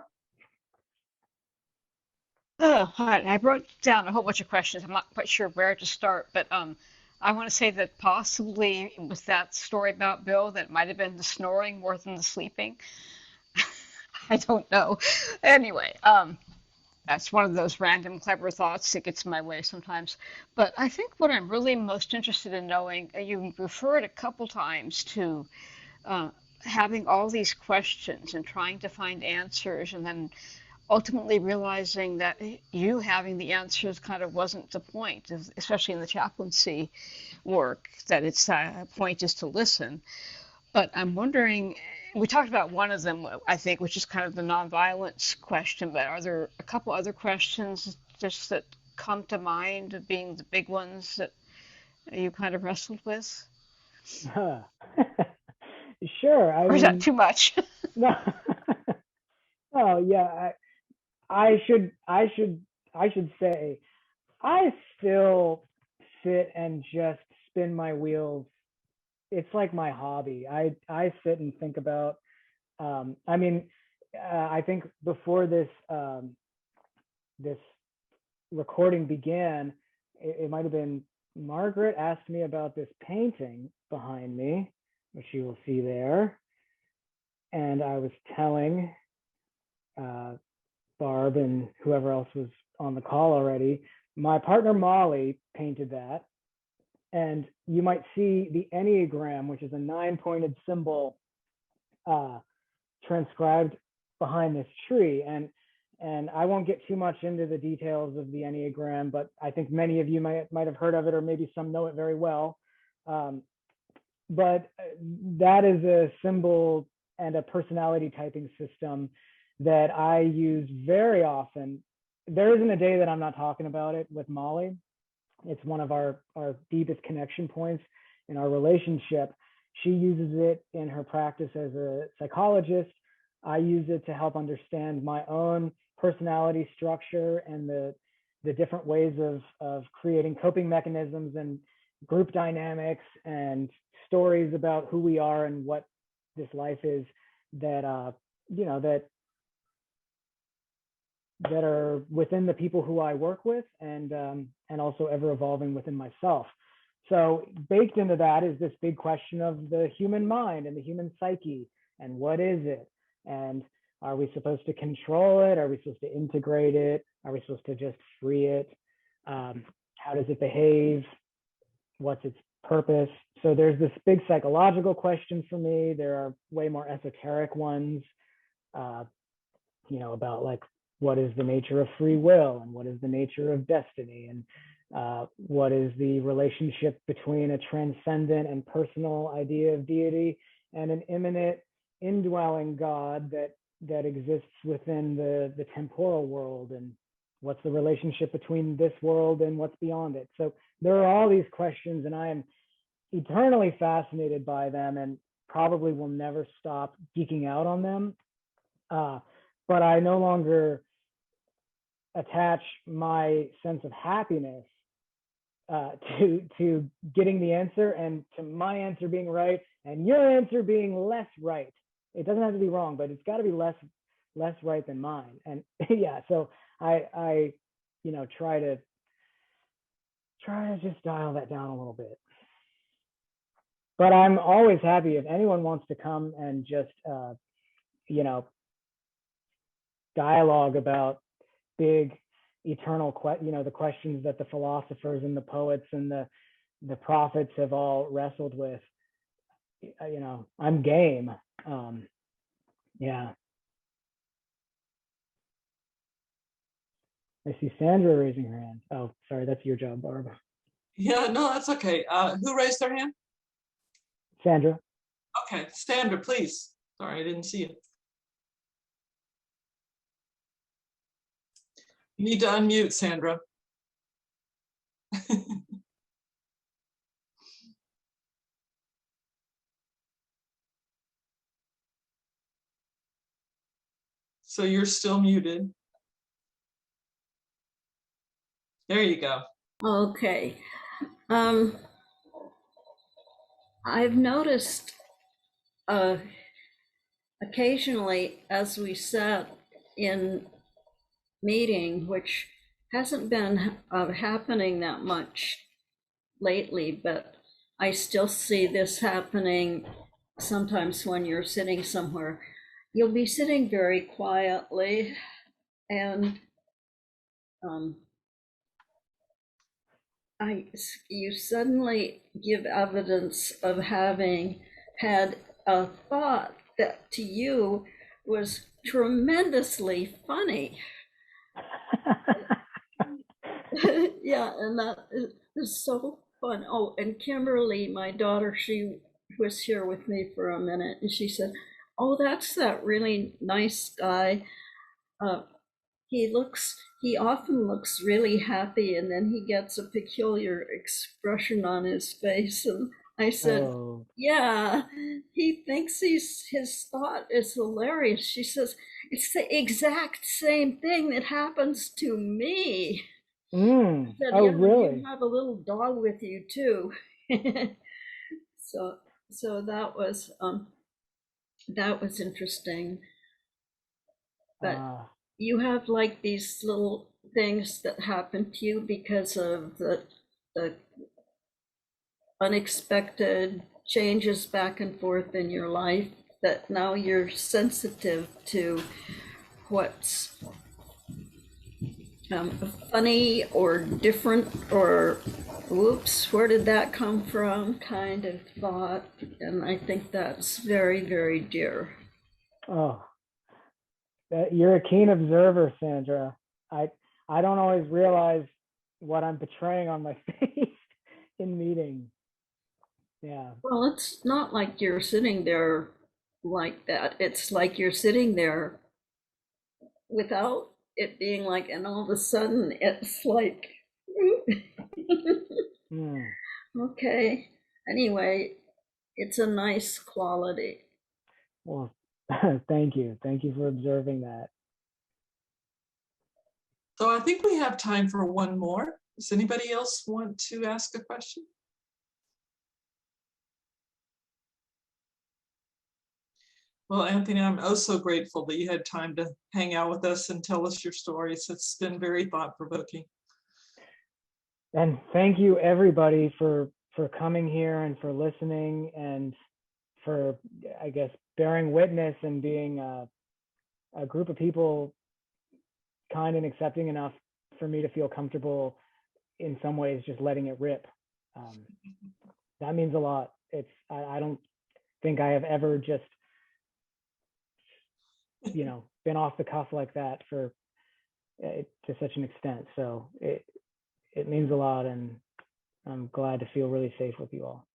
Oh, hi. I wrote down a whole bunch of questions. I'm not quite sure where to start, but I want to say that possibly it was that story about Bill that might have been the snoring more than the sleeping. I don't know. Anyway, that's one of those random clever thoughts that gets in my way sometimes. But I think what I'm really most interested in knowing, you referred a couple times to having all these questions and trying to find answers, and then ultimately realizing that you having the answers kind of wasn't the point, especially in the chaplaincy work, that its point is to listen. But I'm wondering, we talked about one of them, I think, which is kind of the nonviolence question, but are there a couple other questions just that come to mind of being the big ones that you kind of wrestled with? Sure. Or is that too much? No. Oh yeah. I should say I still sit and just spin my wheels. It's like my hobby. I sit and think about. I think before this this recording began, it might have been Margaret asked me about this painting behind me, which you will see there, and I was telling Barb and whoever else was on the call already, my partner Molly painted that. And you might see the Enneagram, which is a 9-pointed symbol transcribed behind this tree. And I won't get too much into the details of the Enneagram, but I think many of you might have heard of it, or maybe some know it very well. But that is a symbol and a personality typing system that I use very often. There isn't a day that I'm not talking about it with Molly. It's one of our deepest connection points in our relationship. She uses it in her practice as a psychologist. I use it to help understand my own personality structure and the different ways of creating coping mechanisms and group dynamics and stories about who we are and what this life is that you know that are within the people who I work with and also ever evolving within myself. So baked into that is this big question of the human mind and the human psyche and what is it? And are we supposed to control it? Are we supposed to integrate it? Are we supposed to just free it? How does it behave? What's its purpose? So there's this big psychological question for me. There are way more esoteric ones, you know, about like, what is the nature of free will and what is the nature of destiny and what is the relationship between a transcendent and personal idea of deity and an immanent indwelling God that exists within the temporal world, and what's the relationship between this world and what's beyond it. So there are all these questions, and I am eternally fascinated by them and probably will never stop geeking out on them. But I no longer attach my sense of happiness to getting the answer and to my answer being right and your answer being less right. It doesn't have to be wrong, but it's got to be less right than mine. And yeah, so I you know, try to just dial that down a little bit. But I'm always happy if anyone wants to come and just you know, dialogue about big eternal you know, the questions that the philosophers and the poets and the prophets have all wrestled with. You know, I'm game. Yeah. I see Sandra raising her hand. Oh, sorry, that's your job, Barb. Yeah, no, that's okay. Who raised their hand? Sandra. Okay, Sandra, please. Sorry, I didn't see it. You need to unmute, Sandra. So you're still muted. There you go. Okay. I've noticed occasionally as we sat in meeting, which hasn't been happening that much lately, but I still see this happening sometimes when you're sitting somewhere. You'll be sitting very quietly and you suddenly give evidence of having had a thought that to you was tremendously funny. Yeah, and that is so fun. Oh, and Kimberly, my daughter, she was here with me for a minute, and she said, "Oh, that's that really nice guy. He often looks really happy, and then he gets a peculiar expression on his face." And I said, Oh. "Yeah, he thinks his thought is hilarious." She says, "It's the exact same thing that happens to me." I said, Oh, "Yeah, really? you have a little dog with you too." So that was interesting. But you have like these little things that happen to you because of the unexpected changes back and forth in your life, that now you're sensitive to what's funny or different or whoops, where did that come from kind of thought. And I think that's very, very dear. Oh, you're a keen observer, Sandra. I don't always realize what I'm portraying on my face in meetings. Yeah. Well, it's not like you're sitting there like that. It's like you're sitting there without it being like, and all of a sudden it's like, Hmm. Okay. Anyway, it's a nice quality. Well, thank you. Thank you for observing that. So I think we have time for one more. Does anybody else want to ask a question? Well, Anthony, I'm oh so grateful that you had time to hang out with us and tell us your stories. It's been very thought-provoking. And thank you everybody for coming here and for listening and for, I guess, bearing witness and being a group of people kind and accepting enough for me to feel comfortable in some ways just letting it rip. That means a lot. I don't think I have ever just, been off the cuff like that for to such an extent. So it means a lot, and I'm glad to feel really safe with you all.